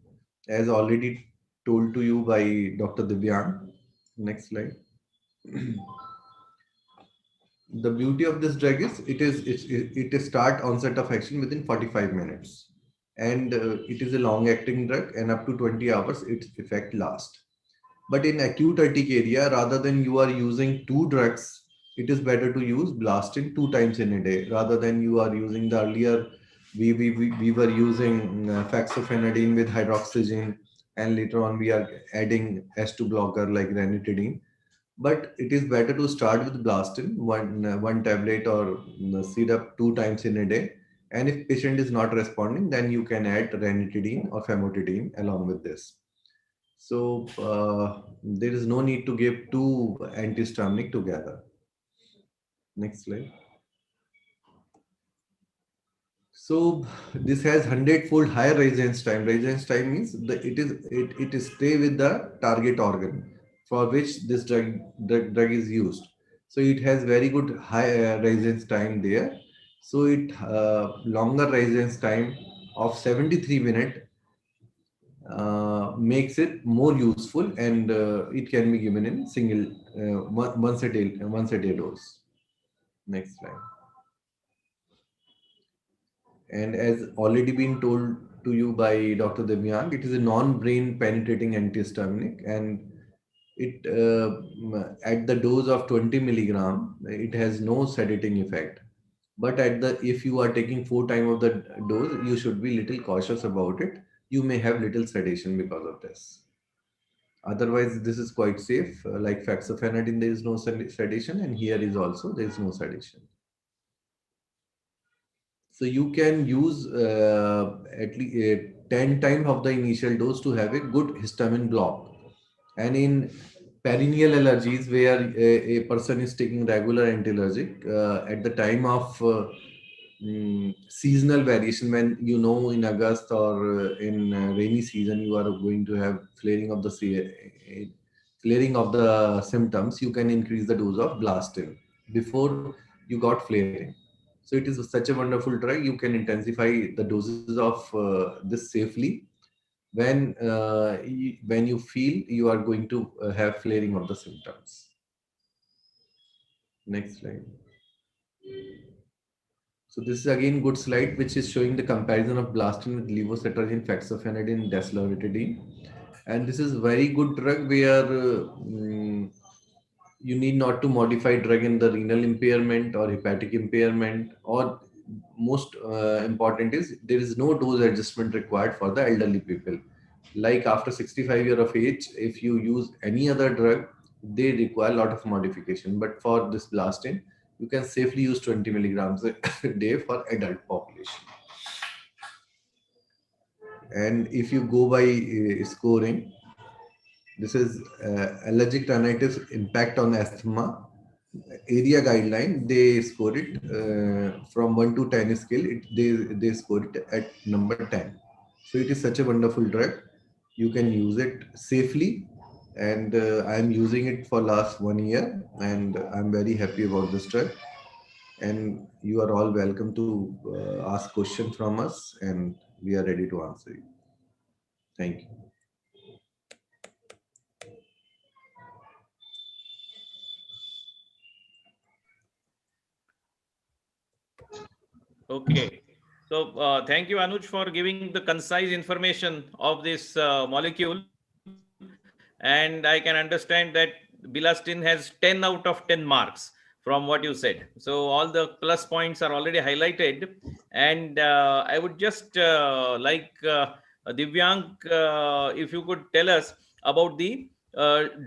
as already told to you by Dr. Divyang. Next slide. The beauty of this drug is it is start onset of action within 45 minutes, and it is a long acting drug, and up to 20 hours its effect lasts. But in acute urticaria, rather than you are using two drugs, it is better to use Bilastin 2 times in a day, rather than you are using the earlier. We were using fexofenadine with hydroxygen, and later on we are adding S2 blocker like ranitidine. But it is better to start with Bilastin, one tablet or syrup 2 times in a day. And if patient is not responding, then you can add ranitidine or famotidine along with this. So there is no need to give two antihistaminic together. Next slide. So this has 100-fold higher residence time. Residence time means it is stay with the target organ for which this drug is used. So it has very good high residence time there. So it longer residence time of 73 minutes makes it more useful, and it can be given in single once a day dose. Next slide. And as already been told to you by Dr. Devyang, it is a non-brain penetrating antihistaminic, and it at the dose of 20 milligram, it has no sedating effect. But if you are taking 4 times of the dose, you should be little cautious about it. You may have little sedation because of this. Otherwise, this is quite safe. Like fexofenadine, there is no sedation, and here is also there is no sedation. So you can use at least 10 times of the initial dose to have a good histamine block. And in perennial allergies, where a person is taking regular anti-allergic, at the time of seasonal variation, when you know in August or in rainy season you are going to have flaring of the symptoms, you can increase the dose of Bilastin before you got flaring. So it is such a wonderful drug. You can intensify the doses of this safely when you feel you are going to have flaring of the symptoms. Next slide. So this is again good slide which is showing the comparison of Bilastin with Levo, Citrizine, fexofenadine, deslorotidine. And this is very good drug where you need not to modify drug in the renal impairment or hepatic impairment, or most important is there is no dose adjustment required for the elderly people. Like after 65 years of age, if you use any other drug, they require a lot of modification. But for this Bilastin, you can safely use 20 milligrams a day for adult population. And if you go by scoring, this is allergic rhinitis impact on asthma area guideline. They score it from 1 to 10 scale. They score it at number 10. So it is such a wonderful drug. You can use it safely, and I am using it for last 1 year, and I'm very happy about this drug. And you are all welcome to ask questions from us, and we are ready to answer you. Thank you. Okay. So thank you, Anuj, for giving the concise information of this molecule. And I can understand that Bilastin has 10 out of 10 marks from what you said. So all the plus points are already highlighted. And I would just like Divyang, if you could tell us about the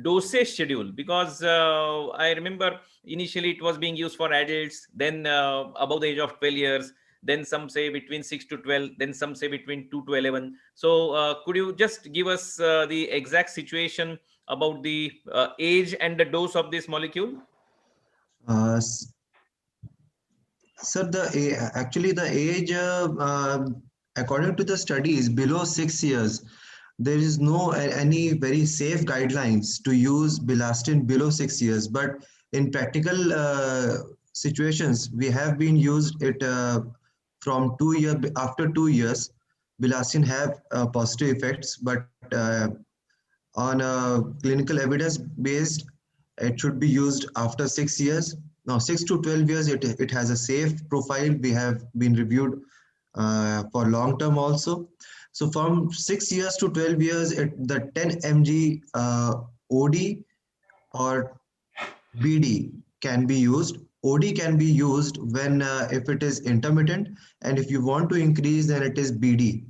dosage schedule, because I remember initially it was being used for adults, then above the age of 12 years, then some say between 6 to 12, then some say between 2 to 11. So could you just give us the exact situation about the age and the dose of this molecule? Uh, Sir, actually the age, according to the studies, below 6 years, there is no any very safe guidelines to use Bilastin below 6 years. But in practical situations, we have been used it from 2 year after 2 years. Bilastin have positive effects, but on clinical evidence based, it should be used after 6 years. Now, 6 to 12 years, it has a safe profile. We have been reviewed for long term also. So from 6 years to 12 years, the 10 mg OD or BD can be used. OD can be used when if it is intermittent, and if you want to increase, then it is BD,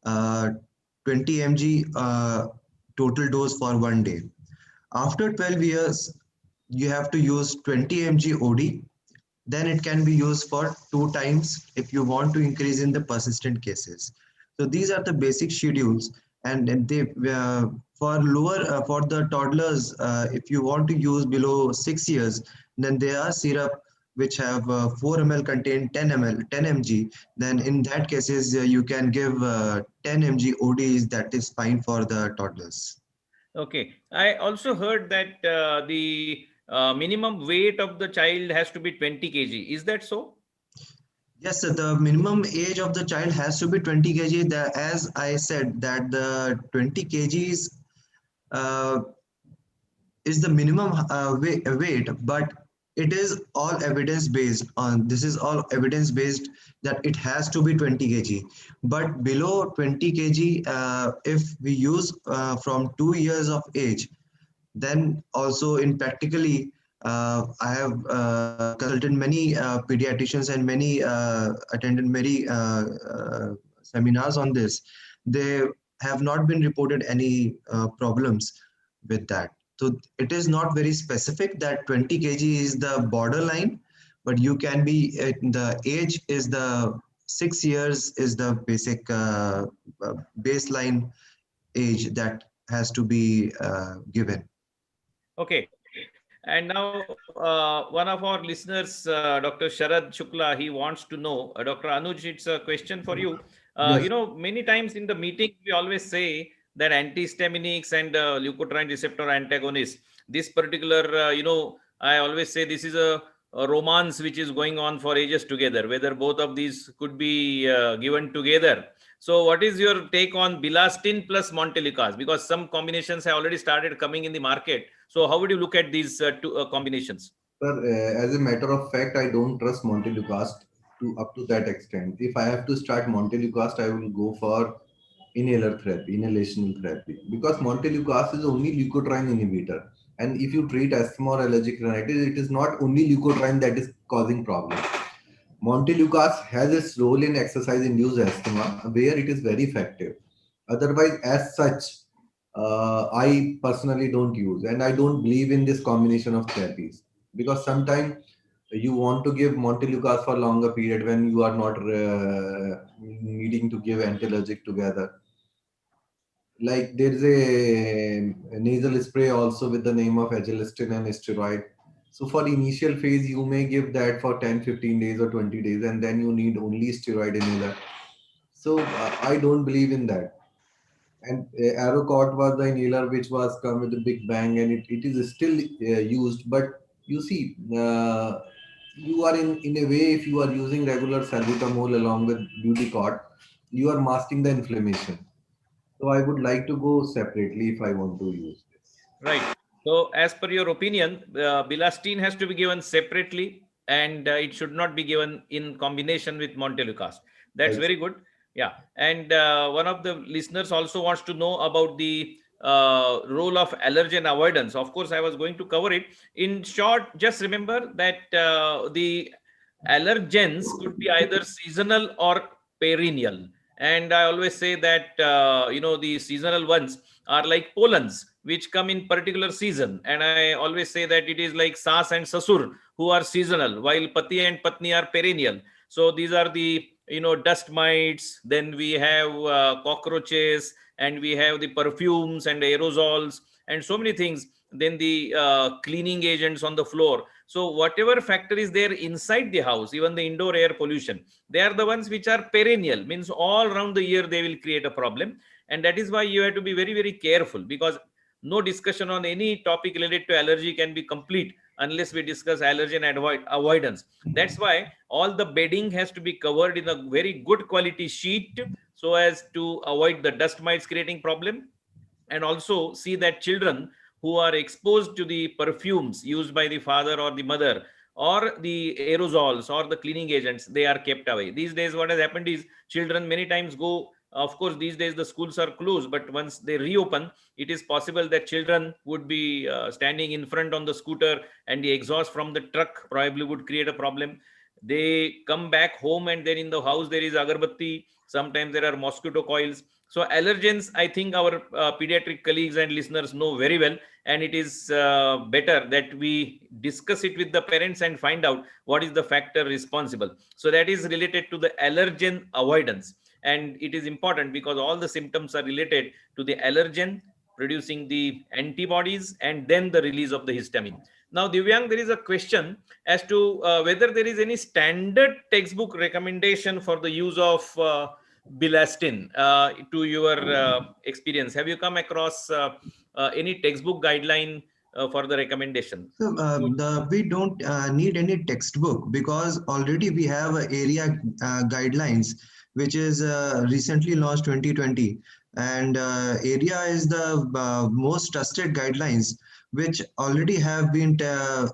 20 mg total dose for one day. After 12 years, you have to use 20 mg OD. Then it can be used for 2 times if you want to increase in the persistent cases. So these are the basic schedules, and they for lower for the toddlers, if you want to use below 6 years, then there are syrup which have 4 ml contain 10 ml 10 mg. Then in that cases you can give 10 mg ODs. That is fine for the toddlers. Okay. I also heard that the minimum weight of the child has to be 20 kg. Is that so? Yes, sir, the minimum age of the child has to be 20 kg. As I said, that the 20 kgs uh, is the minimum weight, but it is all evidence based on this is all evidence based that it has to be 20 kg. But below 20 kg, if we use from 2 years of age, then also in practically, I have consulted many pediatricians and many attended many seminars on this. They have not been reported any problems with that. So it is not very specific that 20 kg is the borderline, but you can be the age is the 6 years is the basic baseline age that has to be given. Okay. And now one of our listeners, Dr. Sharad Shukla, he wants to know, Dr. Anuj, it's a question for you. Yes. Many times in the meeting, we always say that antihistaminics and leukotriene receptor antagonists, this particular, I always say this is a romance which is going on for ages together, whether both of these could be given together. So what is your take on Bilastin plus Montelukast? Because some combinations have already started coming in the market. So how would you look at these two combinations? Sir, as a matter of fact, I don't trust Montelukast to up to that extent. If I have to start Montelukast, I will go for inhaler therapy, inhalational therapy, because Montelukast is only leukotriene inhibitor. And if you treat asthma or allergic rhinitis, it is not only leukotriene that is causing problem. Montelukast has its role in exercise-induced asthma, where it is very effective. Otherwise, as such, I personally don't use, and I don't believe in this combination of therapies, because sometimes you want to give Montelukast for longer period when you are not needing to give anti-allergic together. Like there is a nasal spray also with the name of Agelistin and steroid. So for initial phase, you may give that for 10, 15 days or 20 days, and then you need only steroid inhaler. So I don't believe in that. And Arrowcot was the inhaler which was come with a big bang, and it is still used. But you see, you are in a way, if you are using regular salbutamol along with Budicort, you are masking the inflammation. So I would like to go separately if I want to use this. Right. So, as per your opinion, Bilastin has to be given separately and it should not be given in combination with Montelukast. That's Ex- very good. Yeah. And one of the listeners also wants to know about the role of allergen avoidance. Of course, I was going to cover it. In short, just remember that the allergens could be either seasonal or perennial. And I always say that, the seasonal ones are like pollens which come in particular season, and I always say that it is like sas and sasur who are seasonal while pati and patni are perennial. So these are the dust mites, then we have cockroaches, and we have the perfumes and aerosols and so many things, then the cleaning agents on the floor. So whatever factor is there inside the house, even the indoor air pollution, they are the ones which are perennial, means all around the year they will create a problem. And that is why you have to be very, very careful, because no discussion on any topic related to allergy can be complete unless we discuss allergen avoidance. That's why all the bedding has to be covered in a very good quality sheet, so as to avoid the dust mites creating problem. And also see that children who are exposed to the perfumes used by the father or the mother, or the aerosols or the cleaning agents, they are kept away. These days what has happened is children many times go, of course these days the schools are closed, but once they reopen, it is possible that children would be standing in front on the scooter, and the exhaust from the truck probably would create a problem. They come back home, and then in the house there is agarbatti, sometimes there are mosquito coils. So allergens, I think our pediatric colleagues and listeners know very well, and it is better that we discuss it with the parents and find out what is the factor responsible. So that is related to the allergen avoidance, and it is important because all the symptoms are related to the allergen producing the antibodies and then the release of the histamine. Now, Divyang, there is a question as to whether there is any standard textbook recommendation for the use of Bilastin to your experience. Have you come across any textbook guideline for the recommendation? So we don't need any textbook because already we have area guidelines, which is recently launched 2020, and area is the most trusted guidelines, which already have been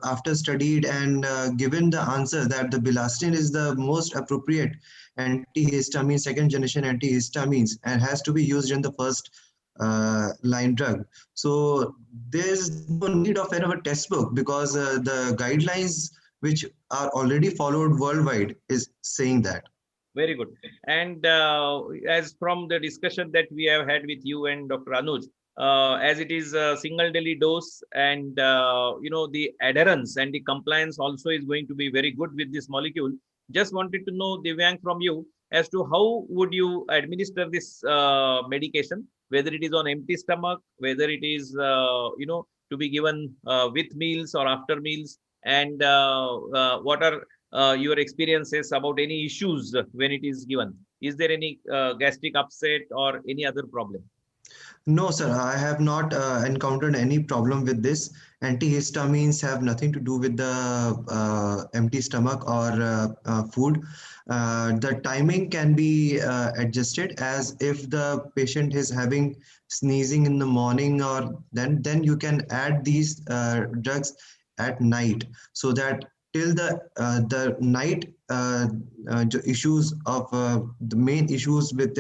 after studied and given the answer that the Bilastin is the most appropriate antihistamine, second generation antihistamines, and has to be used in the first line drug. So there's no need of another textbook because the guidelines which are already followed worldwide is saying that. Very good. And as from the discussion that we have had with you and Dr. Anuj, as it is a single daily dose, and the adherence and the compliance also is going to be very good with this molecule. Just wanted to know, Divyang, from you as to how would you administer this medication, whether it is on empty stomach, whether it is to be given with meals or after meals, and what are your experiences about any issues when it is given. Is there any gastric upset or any other problem? No, sir, I have not encountered any problem with this. Antihistamines have nothing to do with the empty stomach or food. The timing can be adjusted as if the patient is having sneezing in the morning, or then you can add these drugs at night, so that till the night issues of the main issues with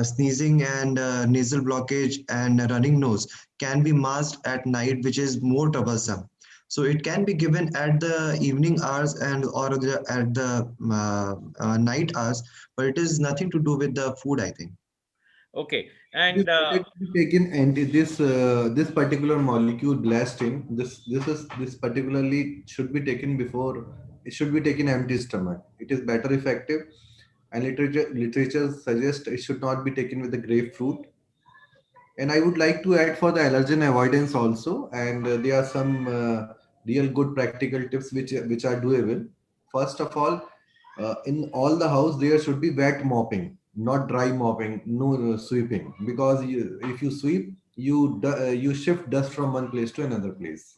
sneezing and nasal blockage and running nose can be masked at night, which is more troublesome. So it can be given at the evening hours and or at the night hours, but it is nothing to do with the food, I think. Okay. It is And better to be taken, and this particular molecule Bilastin, this particularly should be taken before, it should be taken empty stomach. It is better effective, and literature suggests it should not be taken with the grapefruit. And I would like to add for the allergen avoidance also, and there are some real good practical tips which are doable. First of all, in all the house there should be wet mopping, not dry mopping, no sweeping, because if you sweep, you shift dust from one place to another place.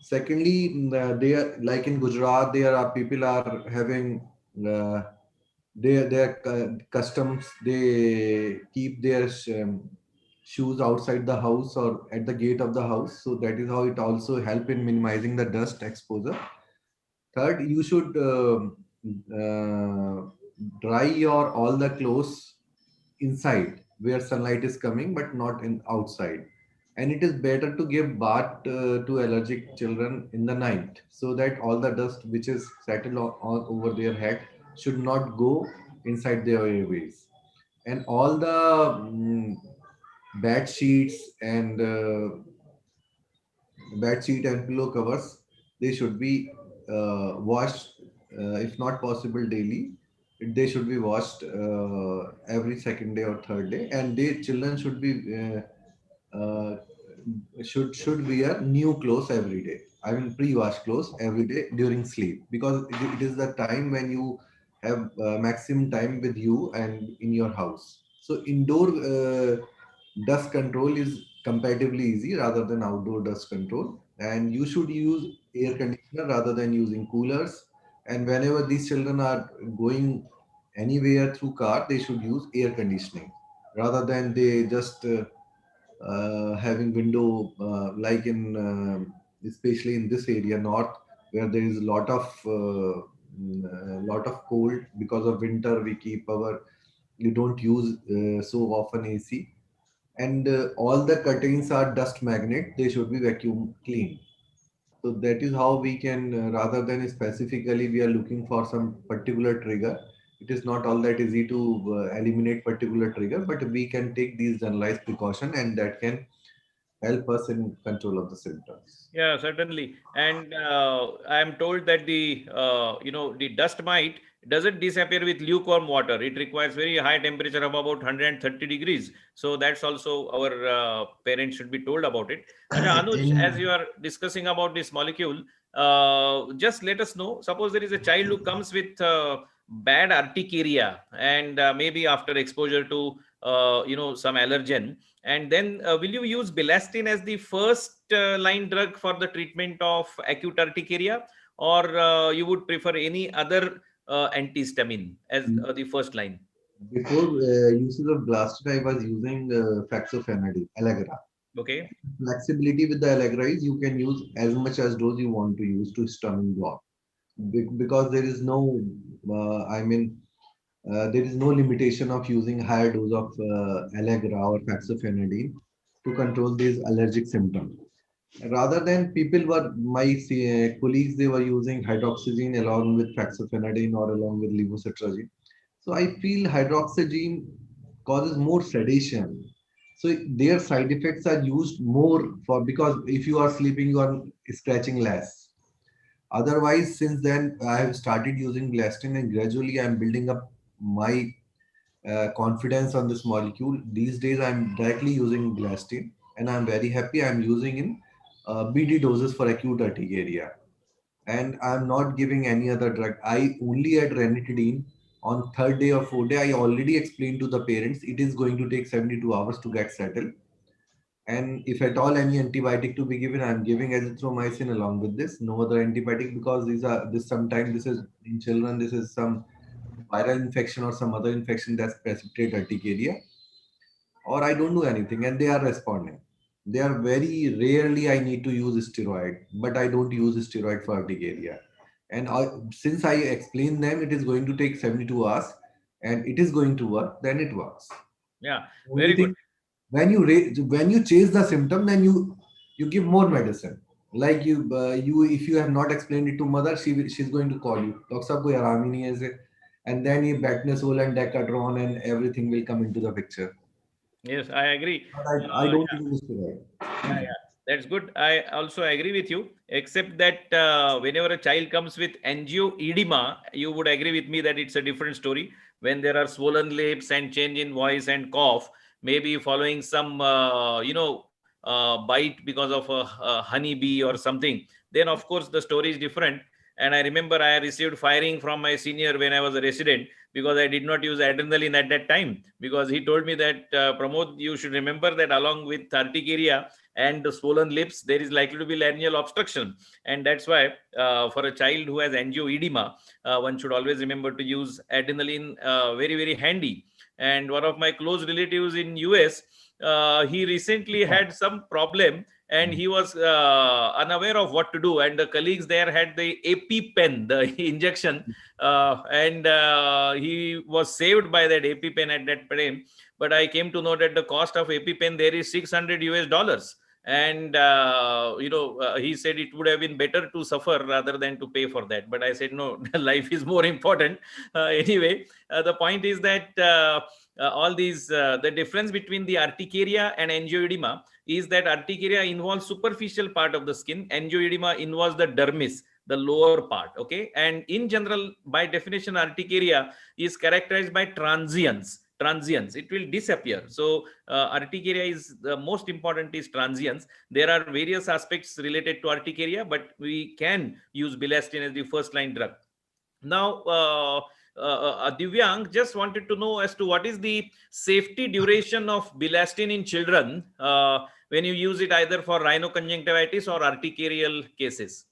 Secondly, there, like in Gujarat, there are people are having uh, their customs. They keep their shoes outside the house or at the gate of the house, so that is how it also help in minimizing the dust exposure. Third, you should uh, dry your all the clothes inside where sunlight is coming, but not in outside. And it is better to give bath to allergic children in the night, so that all the dust which is settled all over their head should not go inside their airways. And all the bed sheets and bed sheet and pillow covers, they should be washed, if not possible daily. They should be washed every second day or third day, and they children should be should wear new clothes every day. I mean, pre-wash clothes every day during sleep, because it is the time when you have maximum time with you and in your house. So indoor dust control is comparatively easy rather than outdoor dust control, and you should use air conditioner rather than using coolers. And whenever these children are going anywhere through car, they should use air conditioning rather than they just having window, like in especially in this area north, where there is a lot of cold because of winter. We don't use so often AC, and all the curtains are dust magnet. They should be vacuum cleaned. So that is how we can, rather than specifically we are looking for some particular trigger, It is not all that easy to eliminate particular trigger, but we can take these generalized precaution, and that can help us in control of the symptoms. Yeah, certainly. And I am told that the dust mite doesn't disappear with lukewarm water. It requires very high temperature of about 130 degrees. So that's also our parents should be told about it. Acha, Anuj, as In you are discussing about this molecule, just let us know. Suppose there is a child who comes with bad urticaria, and maybe after exposure to some allergen, and then will you use Bilastin as the first line drug for the treatment of acute urticaria, or you would prefer any other antihistamine as the first line? Before usage of Bilastin, I was using Fexofenadine, Allegra. Okay. Flexibility with the Allegra is you can use as much as dose you want to use to stomach block. Because there is no, there is no limitation of using higher dose of Allegra or Fexofenadine to control these allergic symptoms. Rather than people were, my colleagues, they were using hydroxyzine along with Fexofenadine or along with Levocitrazine. So I feel hydroxyzine causes more sedation. So their side effects are used more for, because if you are sleeping, you are scratching less. Otherwise, since then, I have started using Bilastin, and gradually I'm building up my confidence on this molecule. These days, I'm directly using Bilastin, and I'm very happy. I'm using in BD doses for acute urticaria, and I'm not giving any other drug. I only add ranitidine on third day or fourth day. I already explained to the parents it is going to take 72 hours to get settled. And if at all any antibiotic to be given, I'm giving azithromycin along with this. No other antibiotic, because these are this sometimes this is in children. This is some viral infection or some other infection that's precipitate urticaria, or I don't do anything and they are responding. They are very rarely I need to use steroid, but I don't use steroid for urticaria. And since I explain them, it is going to take 72 hours and it is going to work, then it works. Yeah, Only very good. thing, when you chase the symptom, then you give more medicine. Like you if you have not explained it to mother, she's going to call you. Doctor साहब कोई आराम ही नहीं है इसे. And then ये Betnesol and Decadron and everything will come into the picture. Yes, I agree. But I don't Yeah. use steroid. Yeah, yeah, that's good. I also agree with you, except that whenever a child comes with angioedema, you would agree with me that it's a different story. When there are swollen lips and change in voice and cough, maybe following some, bite because of a honeybee or something, then of course the story is different. And I remember I received firing from my senior when I was a resident because I did not use adrenaline at that time. Because he told me that, Pramod, you should remember that along with urticaria and the swollen lips, there is likely to be laryngeal obstruction. And that's why for a child who has angioedema, one should always remember to use adrenaline, very, very handy. And one of my close relatives in US, he recently had some problem and he was unaware of what to do. And the colleagues there had the EpiPen, the injection, and he was saved by that EpiPen at that time. But I came to know that the cost of EpiPen there is $600. And he said it would have been better to suffer rather than to pay for that. But I said no, life is more important. Anyway, the point is that all these the difference between the urticaria and angioedema is that urticaria involves superficial part of the skin, angioedema involves the dermis, the lower part. Okay, and in general, by definition, urticaria is characterized by transience. It will disappear. So urticaria is the most important is transience. There are various aspects related to urticaria, but we can use Bilastin as the first line drug. Now Divyang just wanted to know as to what is the safety duration of Bilastin in children when you use it either for rhinoconjunctivitis or urticarial cases.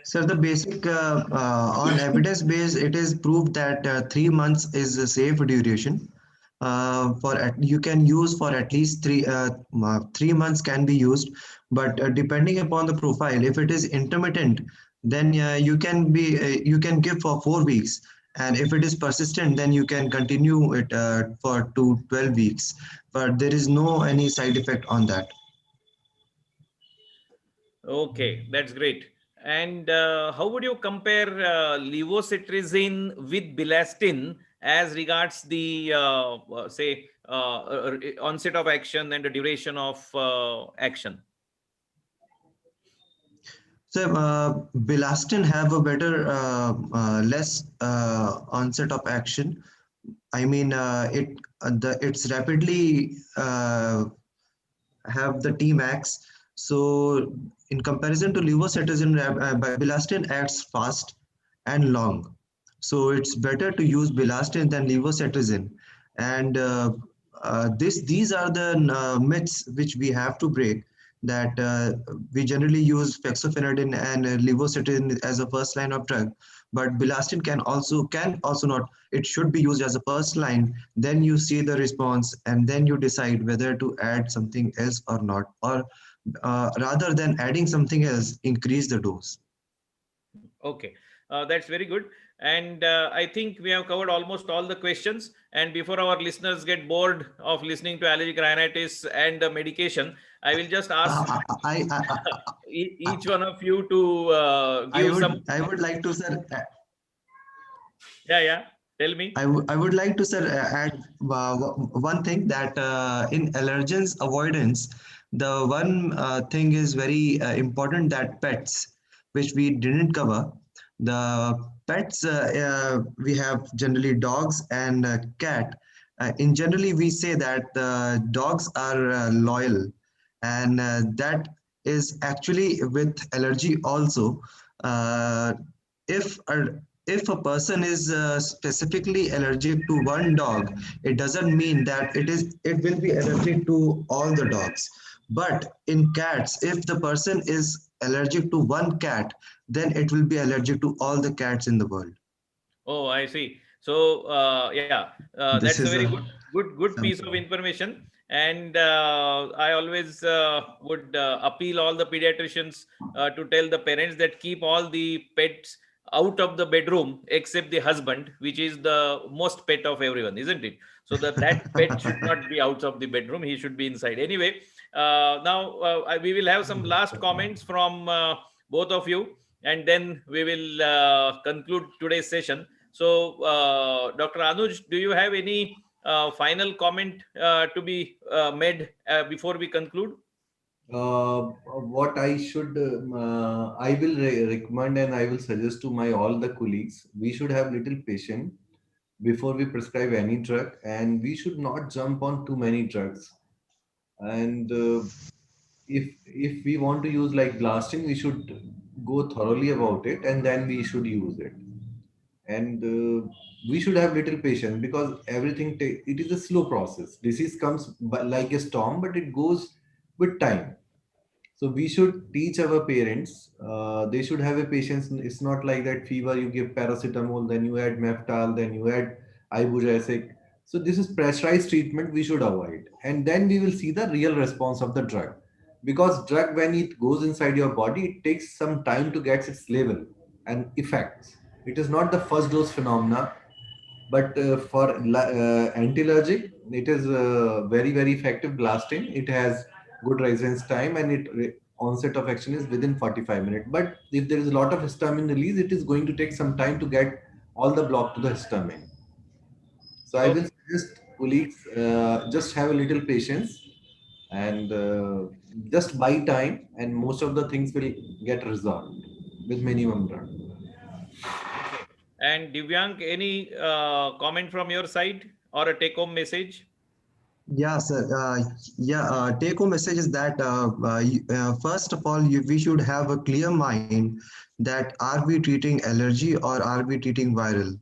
So the basic on evidence base, it is proved that 3 months is a safe duration. You can use for at least 3 months can be used, but depending upon the profile, if it is intermittent, then you can give for 4 weeks, and if it is persistent, then you can continue it for 12 weeks. But there is no any side effect on that. Okay, that's great. And how would you compare levocitrizine with Bilastin as regards the say onset of action and the duration of action? So Bilastin have a better, less onset of action. I mean, it's rapidly have the Tmax. So in comparison to levocetirizine, Bilastin acts fast and long. So it's better to use Bilastin than levocetirizine. And these are the myths which we have to break. That we generally use fexofenadine and levocetirizine as a first line of drug, but Bilastin can also not. It should be used as a first line. Then you see the response, and then you decide whether to add something else or not, or rather than adding something else, increase the dose. Okay, that's very good. And I think we have covered almost all the questions. And before our listeners get bored of listening to allergic rhinitis and medication, I will just ask each one of you to I give some. would like to, sir. Yeah, yeah. Tell me. I would like to, sir, add one thing that in allergens avoidance, the one thing is very important, that pets, which we didn't cover. The pets, we have generally dogs and cat. In generally, we say that dogs are loyal, and that is actually with allergy also. Uh, if a if a person is specifically allergic to one dog, it doesn't mean that it will be allergic to all the dogs. But in cats, if the person is allergic to one cat, then it will be allergic to all the cats in the world. Oh, I see. So, yeah, that's This a is very a good piece of something. information. And I always would appeal all the pediatricians to tell the parents that keep all the pets out of the bedroom except the husband, which is the most pet of everyone, isn't it? So that pet should not be out of the bedroom; he should be inside. Anyway, now we will have some last comments from both of you, and then we will conclude today's session. So, Dr. Anuj, do you have any final comment to be made before we conclude? What I will recommend and I will suggest to my all the colleagues, we should have little patience before we prescribe any drug, and we should not jump on too many drugs. And if we want to use like blasting, we should go thoroughly about it, and then we should use it. And we should have little patience because it is a slow process. Disease comes like a storm, but it goes with time. So we should teach our parents. They should have a patience. It's not like that fever. You give paracetamol, then you add Meftal, then you add ibugesic. So this is pressurized treatment we should avoid, and then we will see the real response of the drug. Because drug, when it goes inside your body, it takes some time to get its level and effects. It is not the first dose phenomena, but for anti-allergic, it is very effective blasting. It has good resistance time, and onset of action is within 45 minutes. But if there is a lot of histamine release, it is going to take some time to get all the block to the histamine. So I will Okay. suggest colleagues, just have a little patience, and just buy time, and most of the things will get resolved with minimum drug. Okay. And Divyank, any comment from your side or a take-home message? Yeah, sir. Take home message is that first of all, we should have a clear mind that are we treating allergy or are we treating viral?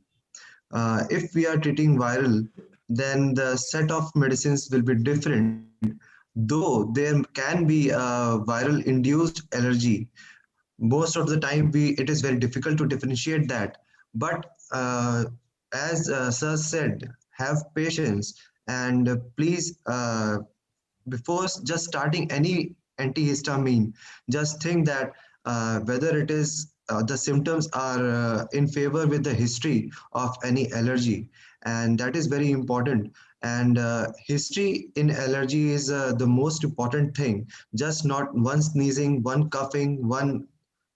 If we are treating viral, then the set of medicines will be different. Though there can be viral induced allergy, most of the time it is very difficult to differentiate that. But as sir said, have patience, and please, before just starting any antihistamine, just think that whether it is the symptoms are in favor with the history of any allergy, and that is very important. And history in allergy is the most important thing. Just not one sneezing, one coughing, one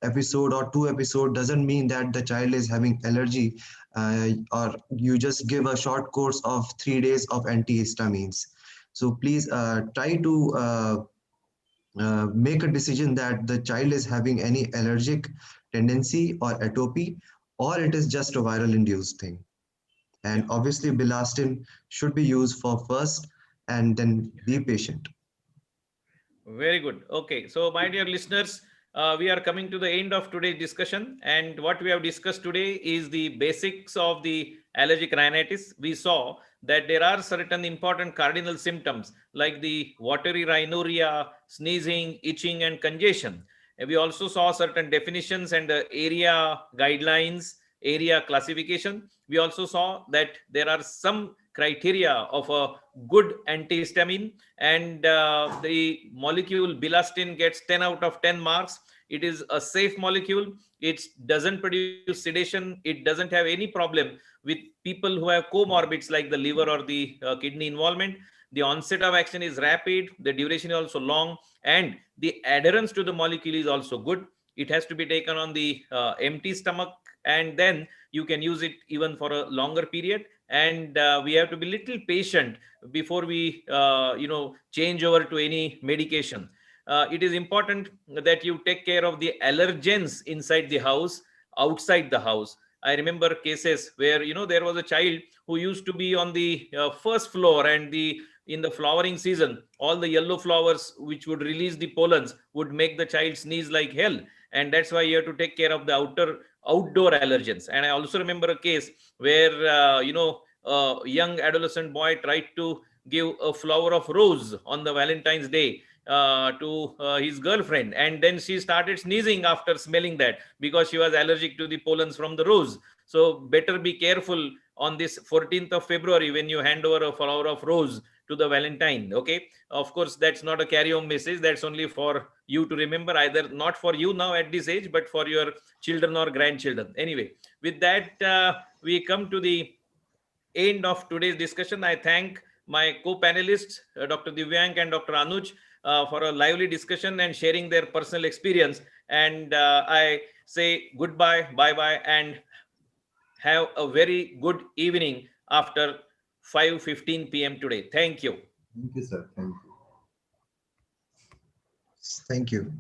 episode or 2 episode doesn't mean that the child is having allergy, or you just give a short course of 3 days of antihistamines. So please try to make a decision that the child is having any allergic tendency or atopy, or it is just a viral induced thing. And obviously, Bilastin should be used for first and then be patient. Very good. Okay. So, my dear listeners, we are coming to the end of today's discussion. And what we have discussed today is the basics of the allergic rhinitis. We saw that there are certain important cardinal symptoms like the watery rhinorrhea, sneezing, itching, and congestion. And we also saw certain definitions and area guidelines, area classification. We also saw that there are some criteria of a good antihistamine, and the molecule Bilastin gets 10 out of 10 marks. It is a safe molecule. It doesn't produce sedation. It doesn't have any problem with people who have comorbids like the liver or the kidney involvement. The onset of action is rapid, the duration is also long, and the adherence to the molecule is also good. It has to be taken on the empty stomach, and then you can use it even for a longer period. And we have to be little patient before we change over to any medication. It is important that you take care of the allergens inside the house, outside the house. I remember cases where there was a child who used to be on the first floor, and the in the flowering season, all the yellow flowers which would release the pollens would make the child sneeze like hell. And that's why you have to take care of the outdoor allergens. And I also remember a case where a young adolescent boy tried to give a flower of rose on the Valentine's Day to his girlfriend, and then she started sneezing after smelling that because she was allergic to the pollens from the rose. So better be careful on this 14th of February when you hand over a flower of rose to the Valentine. Okay, of course that's not a carry home message, that's only for you to remember, either not for you now at this age, but for your children or grandchildren. Anyway, with that, we come to the end of today's discussion. I thank my co-panelists, Dr. Divyank and Dr. Anuj, for a lively discussion and sharing their personal experience. And I say goodbye, bye-bye, and have a very good evening after 5:15 p.m. today. Thank you. Thank you, sir. Thank you. Thank you.